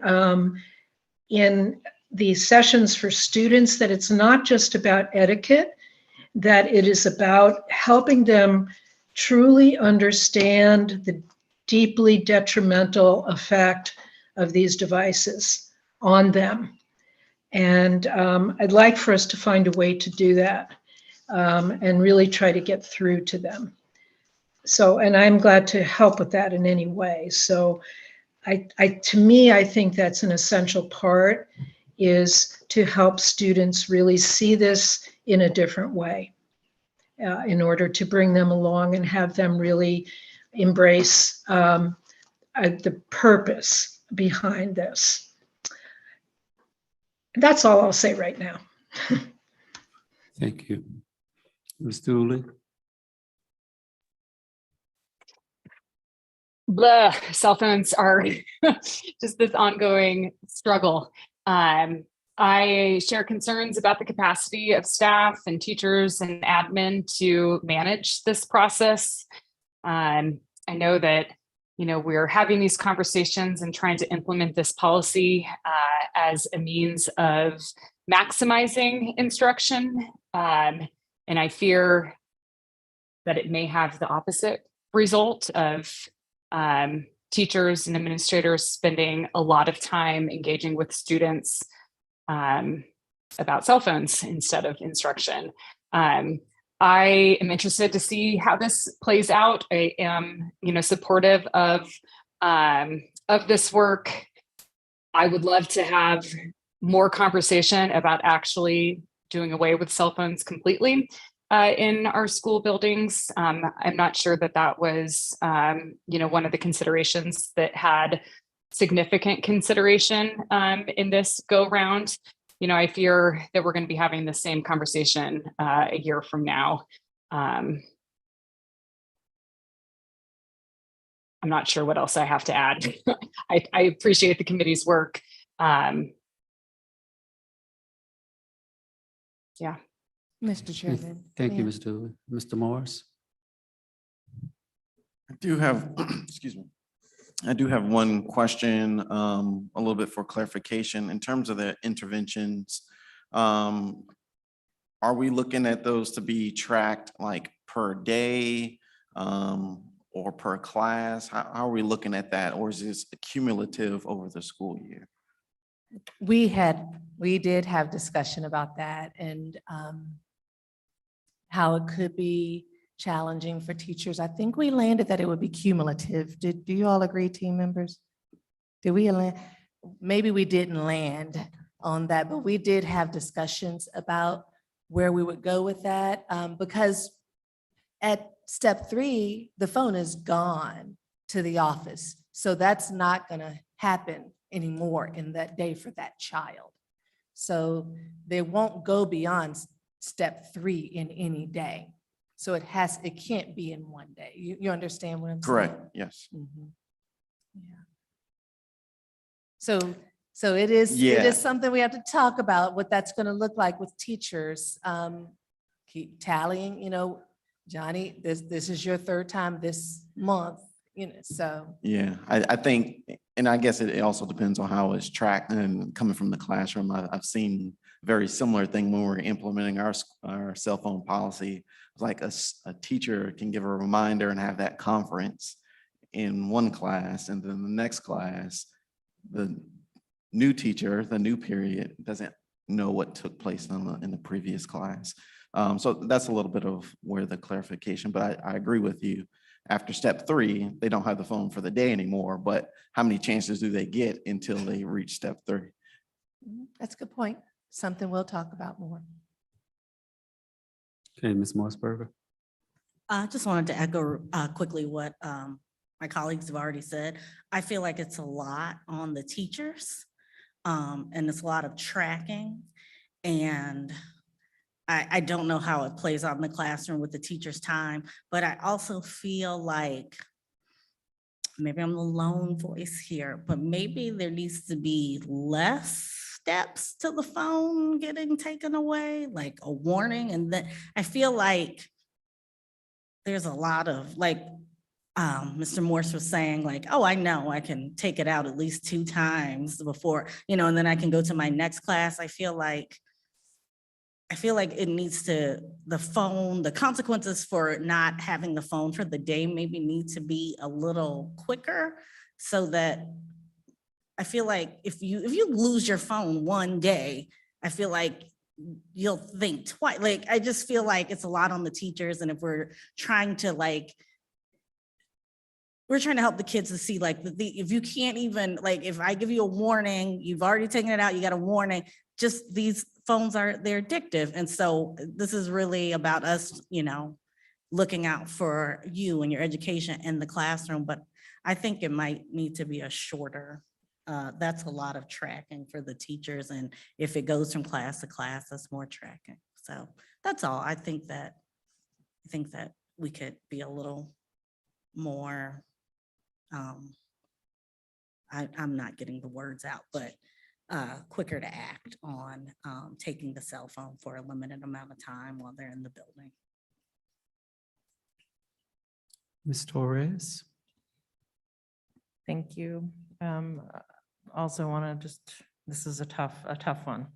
in the sessions for students that it's not just about etiquette, that it is about helping them truly understand the deeply detrimental effect of these devices on them. And I'd like for us to find a way to do that and really try to get through to them. So, and I'm glad to help with that in any way. So to me, I think that's an essential part, is to help students really see this in a different way in order to bring them along and have them really embrace the purpose behind this. That's all I'll say right now. Thank you. Ms. Dooley? Cell phones are just this ongoing struggle. I share concerns about the capacity of staff and teachers and admin to manage this process. I know that, we're having these conversations and trying to implement this policy as a means of maximizing instruction. And I fear that it may have the opposite result of teachers and administrators spending a lot of time engaging with students about cell phones instead of instruction. I am interested to see how this plays out. I am, supportive of this work. I would love to have more conversation about actually doing away with cell phones completely in our school buildings. I'm not sure that was, one of the considerations that had significant consideration in this go round. I fear that we're going to be having the same conversation a year from now. I'm not sure what else I have to add. I appreciate the committee's work. Yeah. Mr. Chairman. Thank you, ma'am. Ms. Dooley. Mr. Morris? I do have, excuse me. I do have one question, a little bit for clarification. In terms of the interventions, are we looking at those to be tracked like per day or per class? How are we looking at that? Or is this cumulative over the school year? We did have discussion about that and how it could be challenging for teachers. I think we landed that it would be cumulative. Do you all agree, team members? Did we land? Maybe we didn't land on that, but we did have discussions about where we would go with that because at step 3, the phone is gone to the office. So that's not going to happen anymore in that day for that child. So they won't go beyond step 3 in any day. So it can't be in one day. You understand what I'm saying? Correct, yes. Mhm. Yeah. So it is Yeah. something we have to talk about, what that's going to look like with teachers. Keep tallying, Johnny, this is your 3rd time this month, so. Yeah, I think, and I guess it also depends on how it's tracked and coming from the classroom. I've seen a very similar thing when we're implementing our cell phone policy. It's like a teacher can give a reminder and have that conference in one class, and then the next class, the new teacher, the new period doesn't know what took place in the previous class. So that's a little bit of where the clarification, but I agree with you. After step 3, they don't have the phone for the day anymore, but how many chances do they get until they reach step 3? That's a good point. Something we'll talk about more. Okay, Ms. Morrisberger? I just wanted to echo quickly what my colleagues have already said. I feel like it's a lot on the teachers and it's a lot of tracking. And I don't know how it plays out in the classroom with the teacher's time, but I also feel like maybe I'm the lone voice here, but maybe there needs to be less steps to the phone getting taken away, like a warning. And then I feel like there's a lot of Mr. Morse was saying like, oh, I know I can take it out at least 2 times before, and then I can go to my next class. I feel like it needs to, the consequences for not having the phone for the day maybe need to be a little quicker so that I feel like if you lose your phone one day, I feel like you'll think twice. Like, I just feel like it's a lot on the teachers. And if we're trying to help the kids to see if you can't even, if I give you a warning, you've already taken it out, you got a warning, just these phones they're addictive. And so this is really about us, looking out for you and your education in the classroom. But I think it might need to be a shorter, that's a lot of tracking for the teachers. And if it goes from class to class, that's more tracking. So that's all. I think that we could be a little more, I'm not getting the words out, but quicker to act on taking the cell phone for a limited amount of time while they're in the building. Ms. Torres? Thank you. Also want to this is a tough one.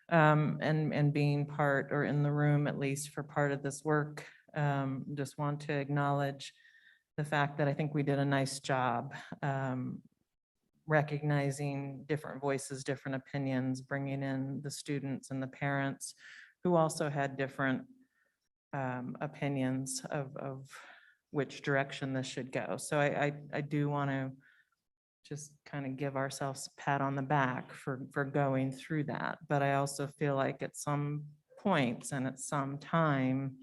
And being part or in the room, at least for part of this work, just want to acknowledge the fact that I think we did a nice job recognizing different voices, different opinions, bringing in the students and the parents who also had different opinions of which direction this should go. So I do want to just kind of give ourselves a pat on the back for going through that. But I also feel like at some points and at some time,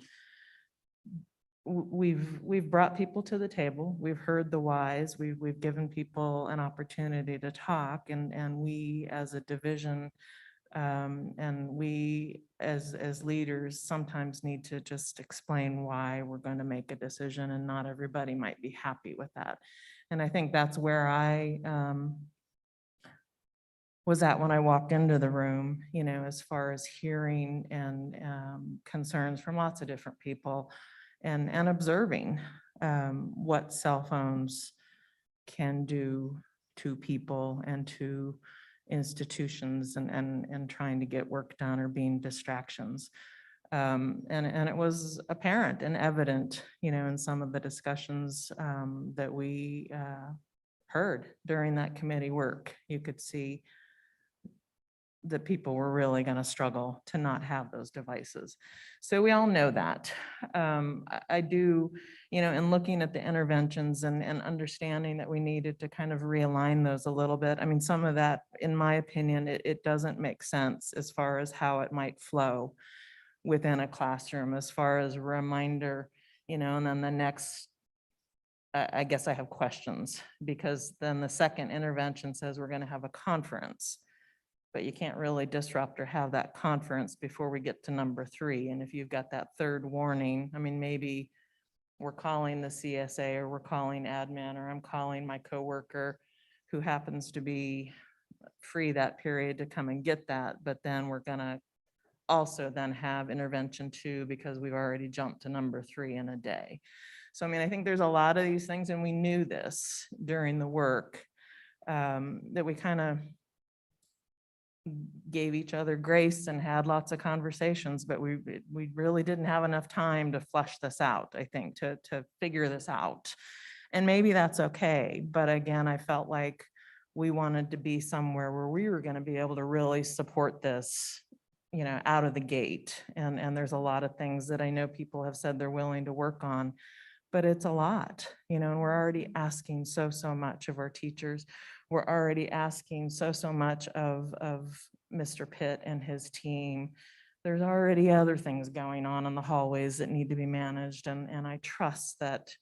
we've brought people to the table. We've heard the whys. We've given people an opportunity to talk, and we as a division and we as leaders sometimes need to just explain why we're going to make a decision, and not everybody might be happy with that. And I think that's where I was at when I walked into the room, as far as hearing and concerns from lots of different people and observing what cell phones can do to people and to institutions and trying to get work done or being distractions. And it was apparent and evident, in some of the discussions that we heard during that committee work. You could see that people were really going to struggle to not have those devices. So we all know that. I do, in looking at the interventions and understanding that we needed to kind of realign those a little bit. I mean, some of that, in my opinion, it doesn't make sense as far as how it might flow within a classroom, as far as a reminder, and then the next, I guess I have questions, because then the second intervention says we're going to have a conference. But you can't really disrupt or have that conference before we get to number 3. And if you've got that third warning, I mean, maybe we're calling the CSA or we're calling admin, or I'm calling my coworker who happens to be free that period to come and get that. But then we're gonna also then have intervention 2 because we've already jumped to number 3 in a day. So, I mean, I think there's a lot of these things, and we knew this during the work, that we kind of gave each other grace and had lots of conversations, but we really didn't have enough time to flush this out, I think, to figure this out. And maybe that's okay. But again, I felt like we wanted to be somewhere where we were going to be able to really support this, out of the gate. And there's a lot of things that I know people have said they're willing to work on, but it's a lot, and we're already asking so much of our teachers. We're already asking so much of Mr. Pitt and his team. There's already other things going on in the hallways that need to be managed. And I trust that,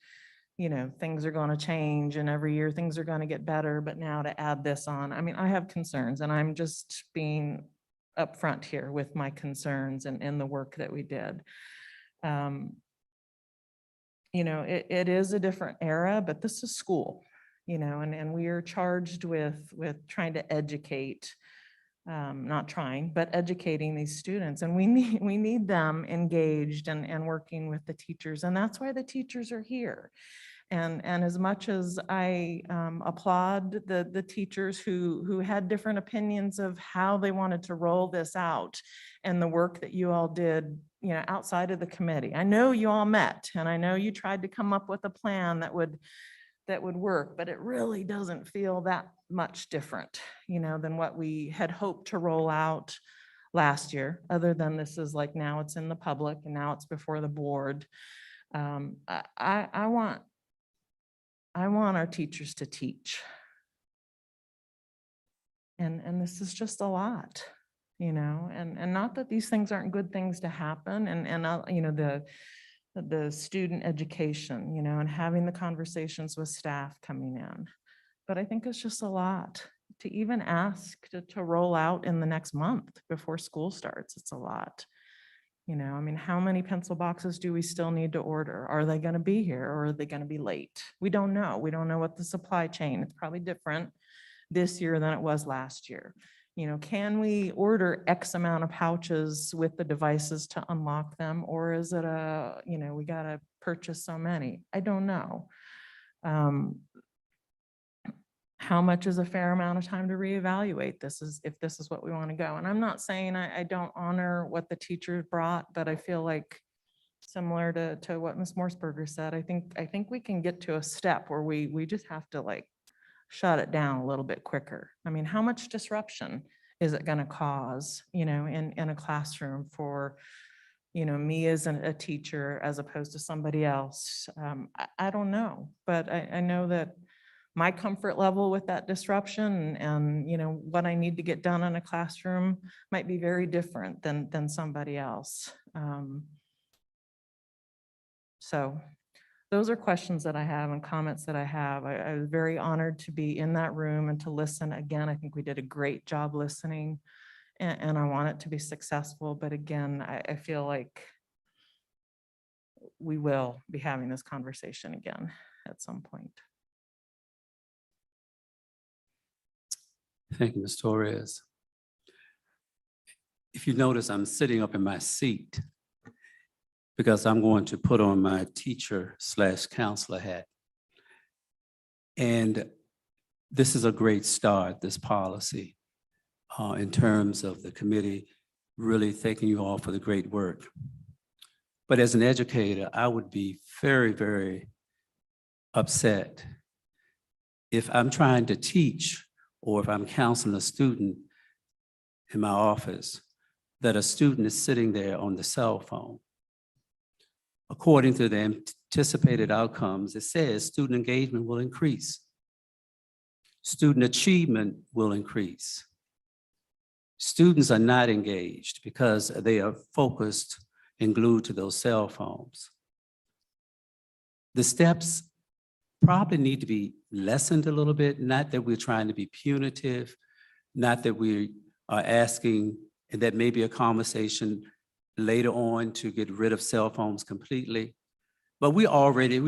things are going to change, and every year things are going to get better. But now to add this on, I mean, I have concerns, and I'm just being upfront here with my concerns and the work that we did. It is a different era, but this is school, and we are charged with trying to educate, not trying, but educating these students. And we need them engaged and working with the teachers. And that's why the teachers are here. And as much as I applaud the teachers who had different opinions of how they wanted to roll this out, and the work that you all did, outside of the committee. I know you all met, and I know you tried to come up with a plan that would work, but it really doesn't feel that much different, than what we had hoped to roll out last year, other than this is like, now it's in the public and now it's before the board. I want our teachers to teach. And this is just a lot, and not that these things aren't good things to happen, and the student education, and having the conversations with staff coming in. But I think it's just a lot to even ask to roll out in the next month before school starts. It's a lot. I mean, how many pencil boxes do we still need to order? Are they going to be here, or are they going to be late? We don't know. We don't know what the supply chain, it's probably different this year than it was last year. You know, can we order X amount of pouches with the devices to unlock them? Or is it we got to purchase so many? I don't know. How much is a fair amount of time to reevaluate if this is what we want to go? And I'm not saying I don't honor what the teachers brought, but I feel like similar to what Ms. Morseberger said, I think we can get to a step where we just have to like shut it down a little bit quicker. I mean, how much disruption is it going to cause, in a classroom for, me as a teacher as opposed to somebody else? I don't know, but I know that my comfort level with that disruption and, what I need to get done in a classroom might be very different than somebody else. So those are questions that I have and comments that I have. I was very honored to be in that room and to listen. Again, I think we did a great job listening and I want it to be successful. But again, I feel like we will be having this conversation again at some point. Thank you, Ms. Torres. If you notice, I'm sitting up in my seat because I'm going to put on my teacher/counselor hat. And this is a great start, this policy, in terms of the committee really thanking you all for the great work. But as an educator, I would be very, very upset if I'm trying to teach or if I'm counseling a student in my office, that a student is sitting there on the cell phone. According to the anticipated outcomes, it says student engagement will increase. Student achievement will increase. Students are not engaged because they are focused and glued to those cell phones. The steps probably need to be lessened a little bit, not that we're trying to be punitive, not that we are asking, and that may be a conversation later on to get rid of cell phones completely. But we've already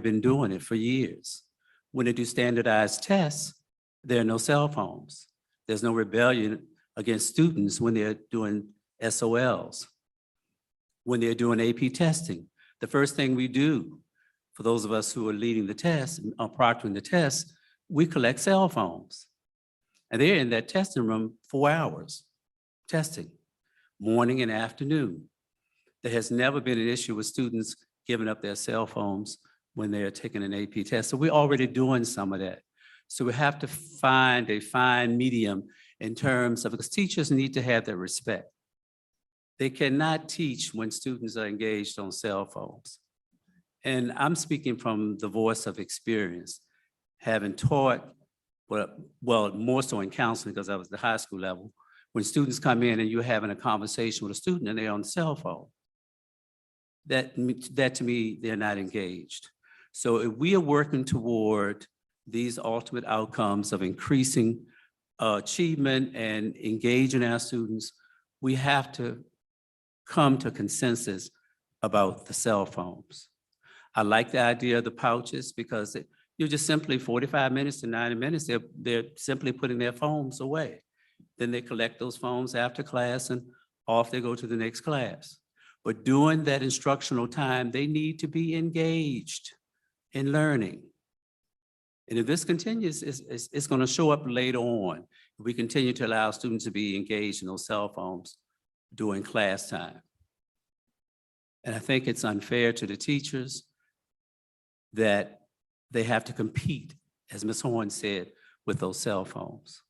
been doing it for years. When they do standardized tests, there are no cell phones. There's no rebellion against students when they're doing SOLs. When they're doing AP testing, the first thing we do, for those of us who are leading the test, proctoring the test, we collect cell phones. And they're in that testing room 4 hours, testing, morning and afternoon. There has never been an issue with students giving up their cell phones when they're taking an AP test. So we're already doing some of that. So we have to find a fine medium in terms of, because teachers need to have that respect. They cannot teach when students are engaged on cell phones. And I'm speaking from the voice of experience, having taught, well, more so in counseling because I was at the high school level, when students come in and you're having a conversation with a student and they're on the cell phone, that to me, they're not engaged. So if we are working toward these ultimate outcomes of increasing achievement and engaging our students, we have to come to consensus about the cell phones. I like the idea of the pouches because you're just simply 45 minutes to 90 minutes, they're simply putting their phones away. Then they collect those phones after class and off they go to the next class. But during that instructional time, they need to be engaged in learning. And if this continues, it's going to show up later on. If we continue to allow students to be engaged in those cell phones during class time. And I think it's unfair to the teachers that they have to compete, as Ms. Horn said, with those cell phones.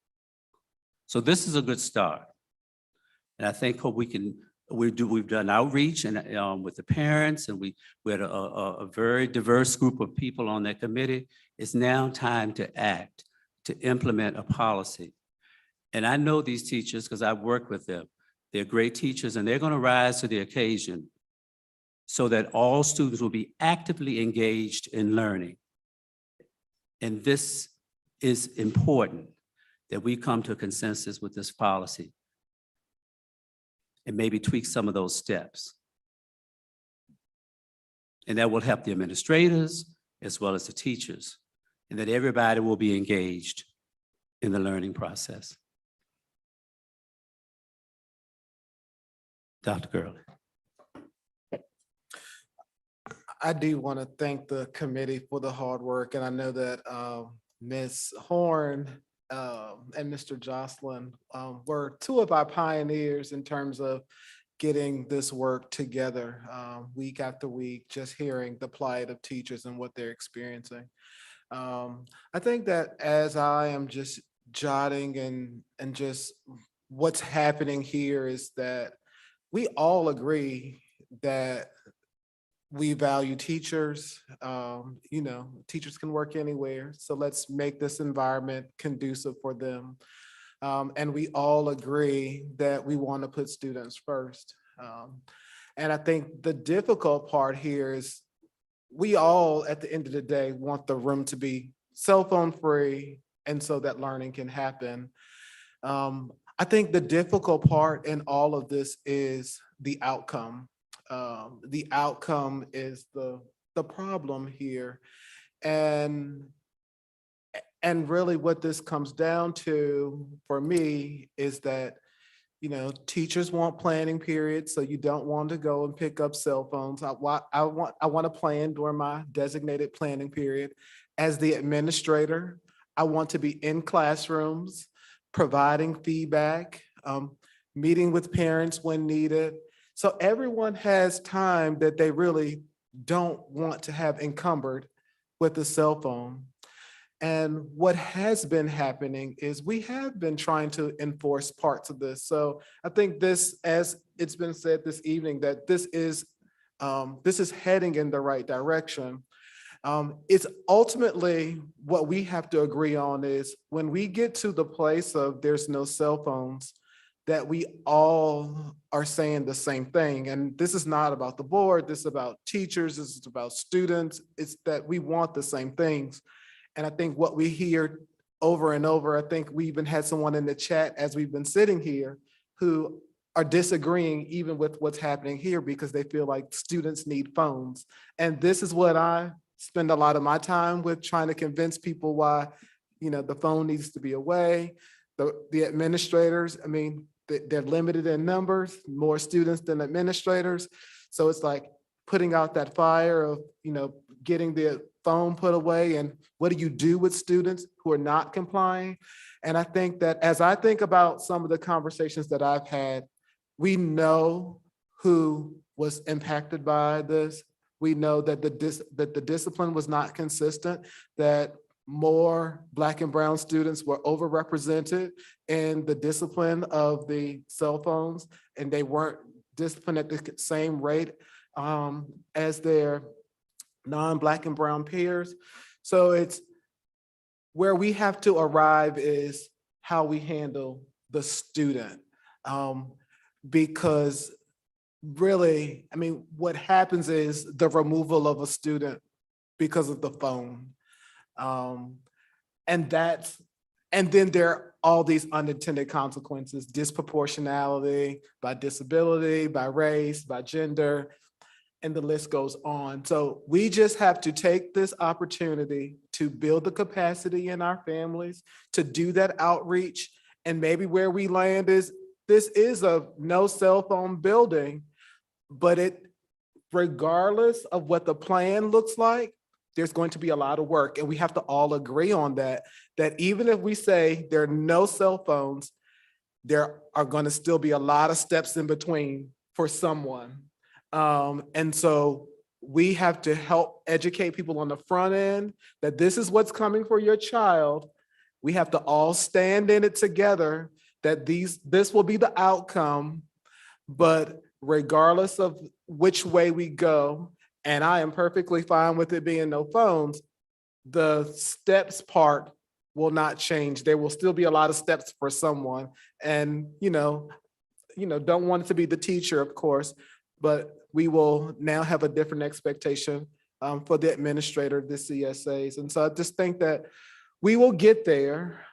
So this is a good start. And I think we've done outreach and with the parents, and we had a very diverse group of people on that committee. It's now time to act, to implement a policy. And I know these teachers because I've worked with them. They're great teachers and they're going to rise to the occasion so that all students will be actively engaged in learning. And this is important, that we come to a consensus with this policy and maybe tweak some of those steps. And that will help the administrators as well as the teachers, and that everybody will be engaged in the learning process. Dr. Gurley. I do want to thank the committee for the hard work, and I know that Ms. Horn and Mr. Jocelyn were two of our pioneers in terms of getting this work together week after week, just hearing the plight of teachers and what they're experiencing. I think that as I am just jotting and just what's happening here is that we all agree that we value teachers. Teachers can work anywhere. So let's make this environment conducive for them. And we all agree that we want to put students first. And I think the difficult part here is we all, at the end of the day, want the room to be cell phone free and so that learning can happen. I think the difficult part in all of this is the outcome. The outcome is the problem here. And really what this comes down to for me is that, teachers want planning periods, so you don't want to go and pick up cell phones. I want to plan during my designated planning period. As the administrator, I want to be in classrooms, providing feedback, meeting with parents when needed. So everyone has time that they really don't want to have encumbered with a cell phone. And what has been happening is we have been trying to enforce parts of this. So I think this, as it's been said this evening, that this is heading in the right direction. It's ultimately what we have to agree on is when we get to the place of there's no cell phones, that we all are saying the same thing. And this is not about the board, this is about teachers, this is about students. It's that we want the same things. And I think what we hear over and over, I think we even had someone in the chat as we've been sitting here who are disagreeing even with what's happening here because they feel like students need phones. And this is what I spend a lot of my time with, trying to convince people why, the phone needs to be away. The administrators, they're limited in numbers, more students than administrators. So it's like putting out that fire of, getting the phone put away, and what do you do with students who are not complying? And I think that as I think about some of the conversations that I've had, we know who was impacted by this. We know that the discipline was not consistent, that more Black and brown students were overrepresented in the discipline of the cell phones, and they weren't disciplined at the same rate as their non-Black and brown peers. So it's where we have to arrive is how we handle the student. Because really, what happens is the removal of a student because of the phone. And then there are all these unintended consequences, disproportionality by disability, by race, by gender, and the list goes on. So we just have to take this opportunity to build the capacity in our families, to do that outreach. And maybe where we land is, this is a no cell phone building, but regardless of what the plan looks like, there's going to be a lot of work. And we have to all agree on that even if we say there are no cell phones, there are going to still be a lot of steps in between for someone. And so we have to help educate people on the front end that this is what's coming for your child. We have to all stand in it together, that this will be the outcome, but regardless of which way we go, and I am perfectly fine with it being no phones, the steps part will not change. There will still be a lot of steps for someone. And, don't want it to be the teacher, of course, but we will now have a different expectation for the administrator, the CSAs. And so I just think that we will get there.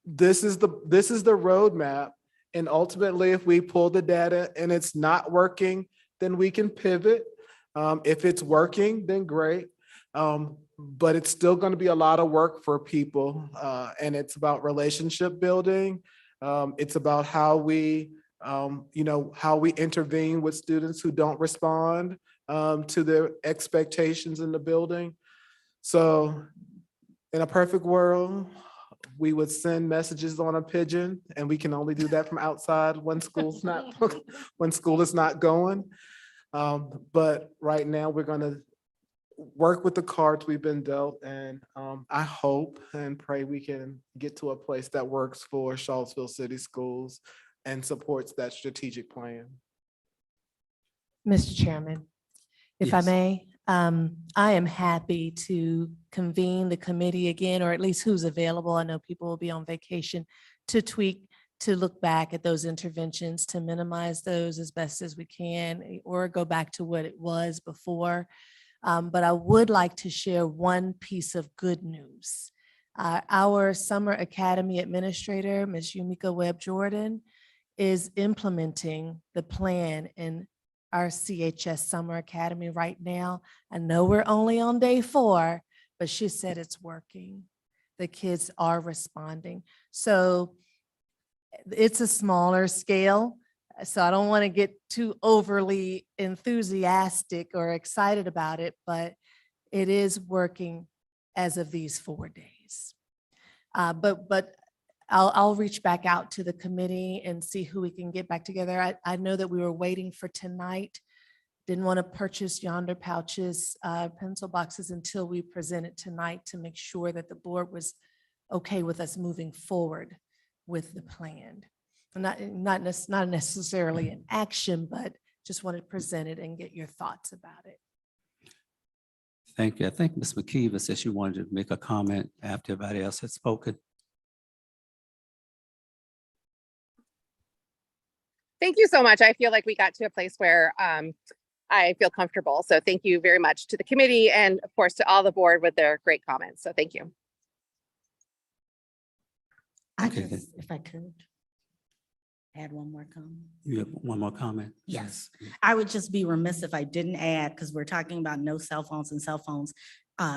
This is the roadmap. And ultimately, if we pull the data and it's not working, then we can pivot. If it's working, then great. But it's still going to be a lot of work for people. And it's about relationship building. It's about how we how we intervene with students who don't respond to their expectations in the building. So in a perfect world, we would send messages on a pigeon, and we can only do that from outside when school's not, when school is not going. But right now, we're gonna work with the cards we've been dealt, and I hope and pray we can get to a place that works for Charlottesville City Schools and supports that strategic plan. Mr. Chairman, if I Yes. may, I am happy to convene the committee again, or at least who's available. I know people will be on vacation, to tweak, to look back at those interventions, to minimize those as best as we can, or go back to what it was before. But I would like to share one piece of good news. Our Summer Academy Administrator, Ms. Yumika Webb-Jordan, is implementing the plan in our CHS Summer Academy right now. I know we're only on day 4, but she said it's working. The kids are responding. So it's a smaller scale, so I don't want to get too overly enthusiastic or excited about it, but it is working as of these 4 days. But I'll reach back out to the committee and see who we can get back together. I know that we were waiting for tonight. Didn't want to purchase yonder pouches, pencil boxes until we presented tonight to make sure that the board was okay with us moving forward with the plan. Not necessarily an action, but just wanted to present it and get your thoughts about it. Thank you. I think Ms. McKeever said she wanted to make a comment after everybody else had spoken. Thank you so much. I feel like we got to a place where I feel comfortable. So thank you very much to the committee and of course to all the board with their great comments. So thank you. Okay, If I could add one more comment. you have one more comment? Yes, I would just be remiss if I didn't add, because we're talking about no cell phones and cell phones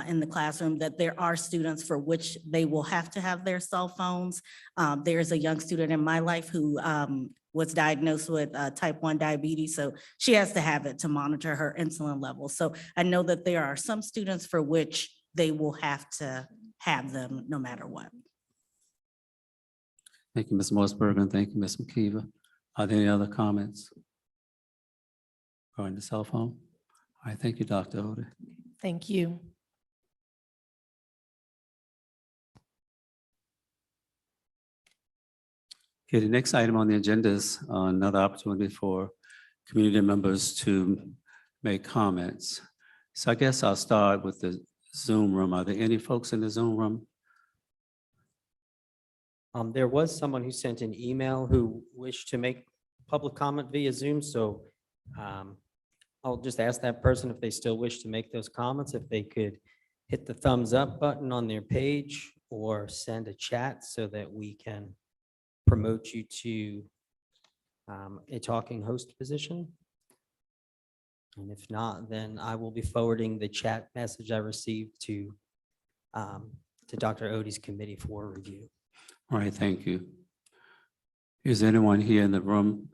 in the classroom, that there are students for which they will have to have their cell phones. There's a young student in my life who was diagnosed with type 1 diabetes, so she has to have it to monitor her insulin levels. So I know that there are some students for which they will have to have them no matter what. Thank you, Ms. Morrisburg, and thank you, Ms. McKeever. Are there any other comments regarding the cell phone? All right, thank you, Dr. Odeh. Thank you. Okay, the next item on the agenda is another opportunity for community members to make comments. So I guess I'll start with the Zoom room. Are there any folks in the Zoom room? There was someone who sent an email who wished to make public comment via Zoom, so I'll just ask that person if they still wish to make those comments, if they could hit the thumbs up button on their page or send a chat so that we can promote you to a talking host position. And if not, then I will be forwarding the chat message I received to Dr. Odie's committee for review. All right, thank you. Is there anyone here in the room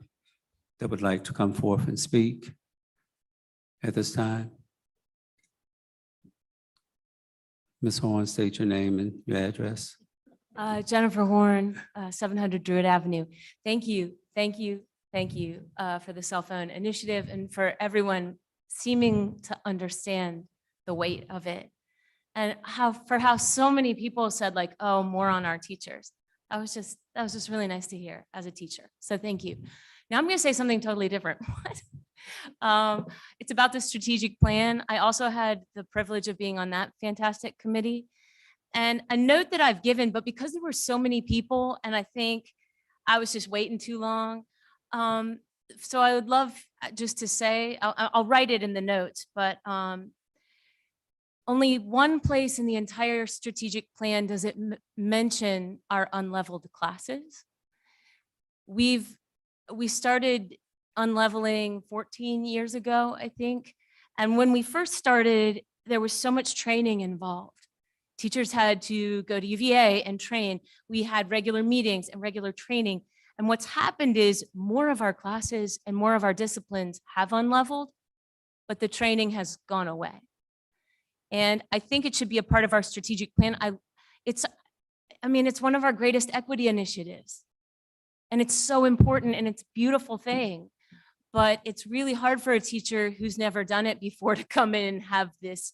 that would like to come forth and speak at this time? Ms. Horn, state your name and your address. Jennifer Horn, 700 Druid Avenue. Thank you for the cell phone initiative and for everyone seeming to understand the weight of it. And how so many people said like, oh, more on our teachers. That was just really nice to hear as a teacher. So thank you. Now I'm going to say something totally different. It's about the strategic plan. I also had the privilege of being on that fantastic committee. And a note that I've given, but because there were so many people and I think I was just waiting too long. So I would love just to say, I'll write it in the notes, but only one place in the entire strategic plan does it mention our unleveled classes. We started unleveling 14 years ago, I think. And when we first started, there was so much training involved. Teachers had to go to UVA and train. We had regular meetings and regular training. And what's happened is more of our classes and more of our disciplines have unleveled, but the training has gone away. And I think it should be a part of our strategic plan. It's one of our greatest equity initiatives. And it's so important and it's a beautiful thing. But it's really hard for a teacher who's never done it before to come in and have this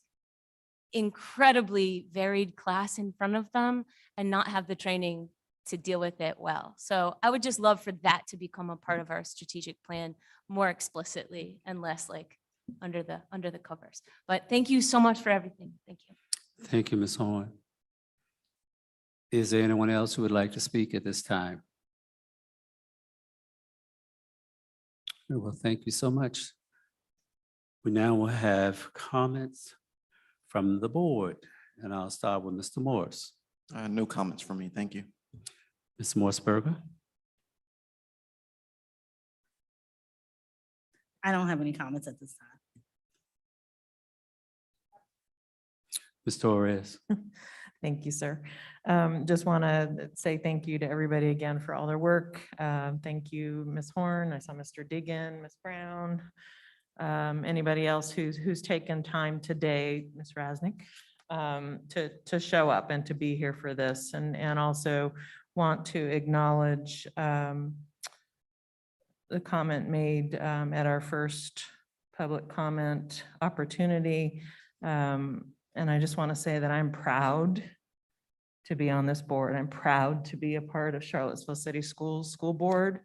incredibly varied class in front of them and not have the training to deal with it well. So I would just love for that to become a part of our strategic plan more explicitly and less like under the covers. But thank you so much for everything. Thank you. Thank you, Ms. Horn. Is there anyone else who would like to speak at this time? Well, thank you so much. We now will have comments from the board, and I'll start with Mr. Morris. No comments from me. Thank you. Ms. Morrisberger? I don't have any comments at this time. Ms. Torres? Thank you, sir. Just want to say thank you to everybody again for all their work. Thank you, Ms. Horn. I saw Mr. Diggin, Ms. Brown, anybody else who's taken time today, Ms. Rasnick, to show up and to be here for this. And also want to acknowledge the comment made at our first public comment opportunity. And I just want to say that I'm proud to be on this board. I'm proud to be a part of Charlottesville City Schools School Board.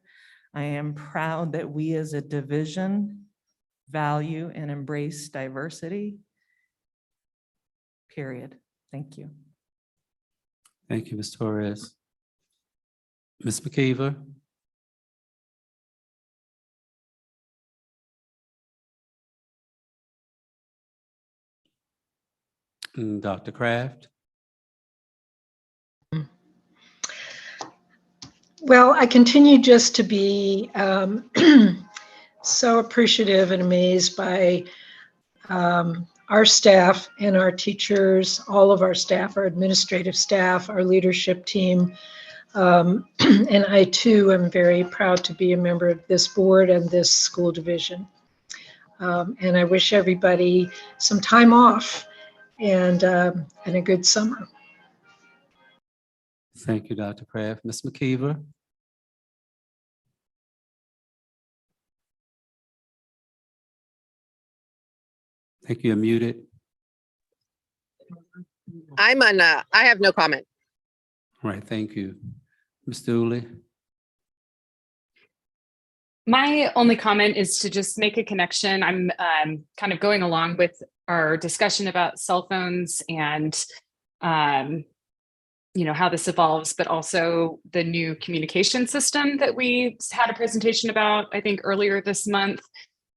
I am proud that we as a division value and embrace diversity, period. Thank you. Thank you, Ms. Torres. Ms. McKeever? And Dr. Kraft? Well, I continue just to be so appreciative and amazed by our staff and our teachers, all of our staff, our administrative staff, our leadership team. And I too am very proud to be a member of this board and this school division. And I wish everybody some time off and a good summer. Thank you, Dr. Kraft. Ms. McKeever? Thank you. You're muted. I have no comment. All right, thank you. Ms. Dooley? My only comment is to just make a connection. I'm kind of going along with our discussion about cell phones and how this evolves, but also the new communication system that we had a presentation about, I think, earlier this month.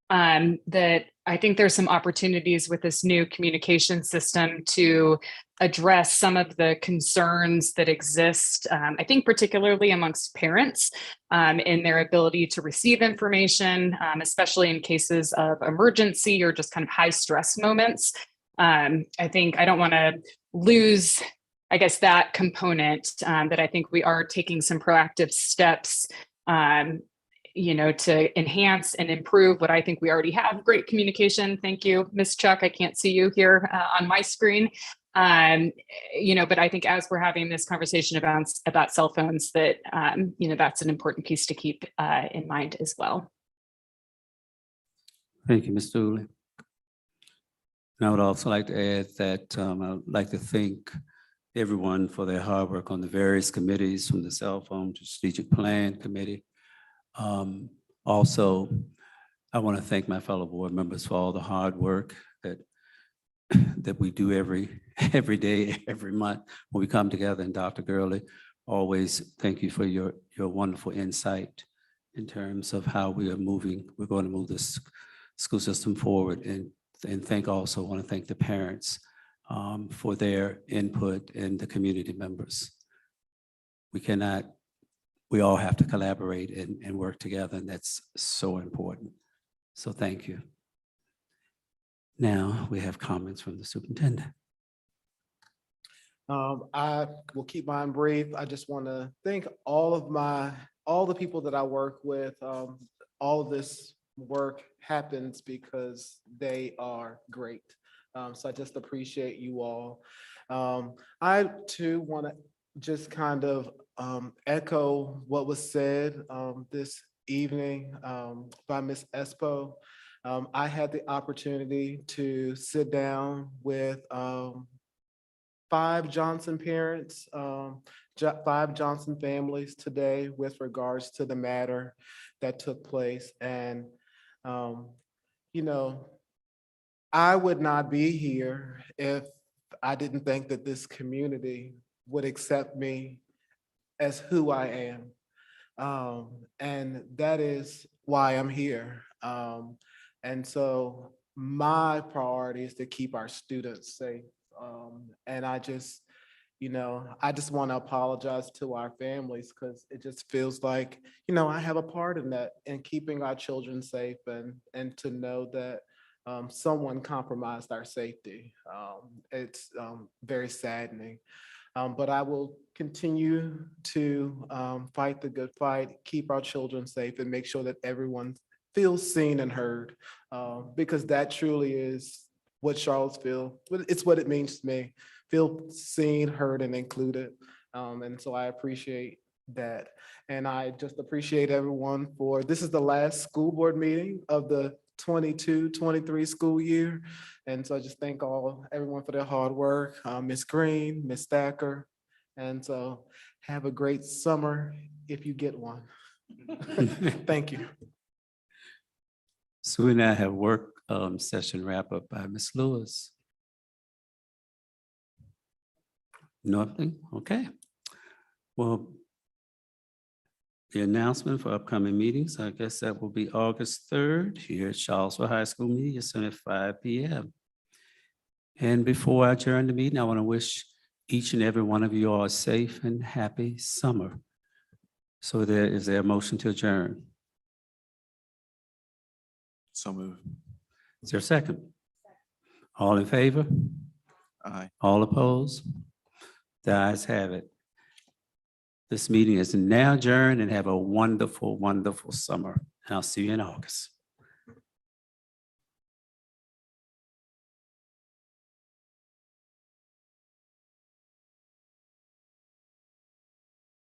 That I think there's some opportunities with this new communication system to address some of the concerns that exist, I think particularly amongst parents in their ability to receive information, especially in cases of emergency or just kind of high stress moments. I think I don't want to lose, I guess, that component that I think we are taking some proactive steps to enhance and improve what I think we already have great communication. Thank you, Ms. Chuck. I can't see you here on my screen. But I think as we're having this conversation about cell phones, that, that's an important piece to keep in mind as well. Thank you, Ms. Dooley. And I would also like to add that I would like to thank everyone for their hard work on the various committees, from the cell phone to strategic plan committee. Also, I want to thank my fellow board members for all the hard work that we do every day, every month when we come together. And Dr. Gurley, always thank you for your wonderful insight in terms of how we're going to move this school system forward. And want to thank the parents for their input and the community members. We all have to collaborate and work together, and that's so important. So thank you. Now we have comments from the superintendent. I will keep mine brief. I just want to thank all all the people that I work with, all of this work happens because they are great. So I just appreciate you all. I too want to just kind of echo what was said this evening by Ms. Espo. I had the opportunity to sit down with 5 Johnson parents, 5 Johnson families today with regards to the matter that took place. And, you know, I would not be here if I didn't think that this community would accept me as who I am. And that is why I'm here. And so my priority is to keep our students safe. And I just want to apologize to our families because it just feels like, I have a part in that, in keeping our children safe and to know that someone compromised our safety. It's very saddening. But I will continue to fight the good fight, keep our children safe, and make sure that everyone feels seen and heard, because that truly is what Charlottesville, it's what it means to me, feel seen, heard, and included. And so I appreciate that. And I just appreciate everyone this is the last school board meeting of the 22-23 school year. And so I just thank everyone for their hard work, Ms. Green, Ms. Thacker. And so have a great summer if you get one. Thank you. So we now have work session wrap up by Ms. Lewis. Nothing? Okay. Well, the announcement for upcoming meetings, I guess that will be August 3rd here at Charlottesville High School Media Center at 5 p.m. And before I adjourn the meeting, I want to wish each and every one of you all a safe and happy summer. So is there a motion to adjourn? So moved. Is there a second? All in favor? Aye. All opposed? The ayes have it. This meeting is now adjourned and have a wonderful, wonderful summer. And I'll see you in August.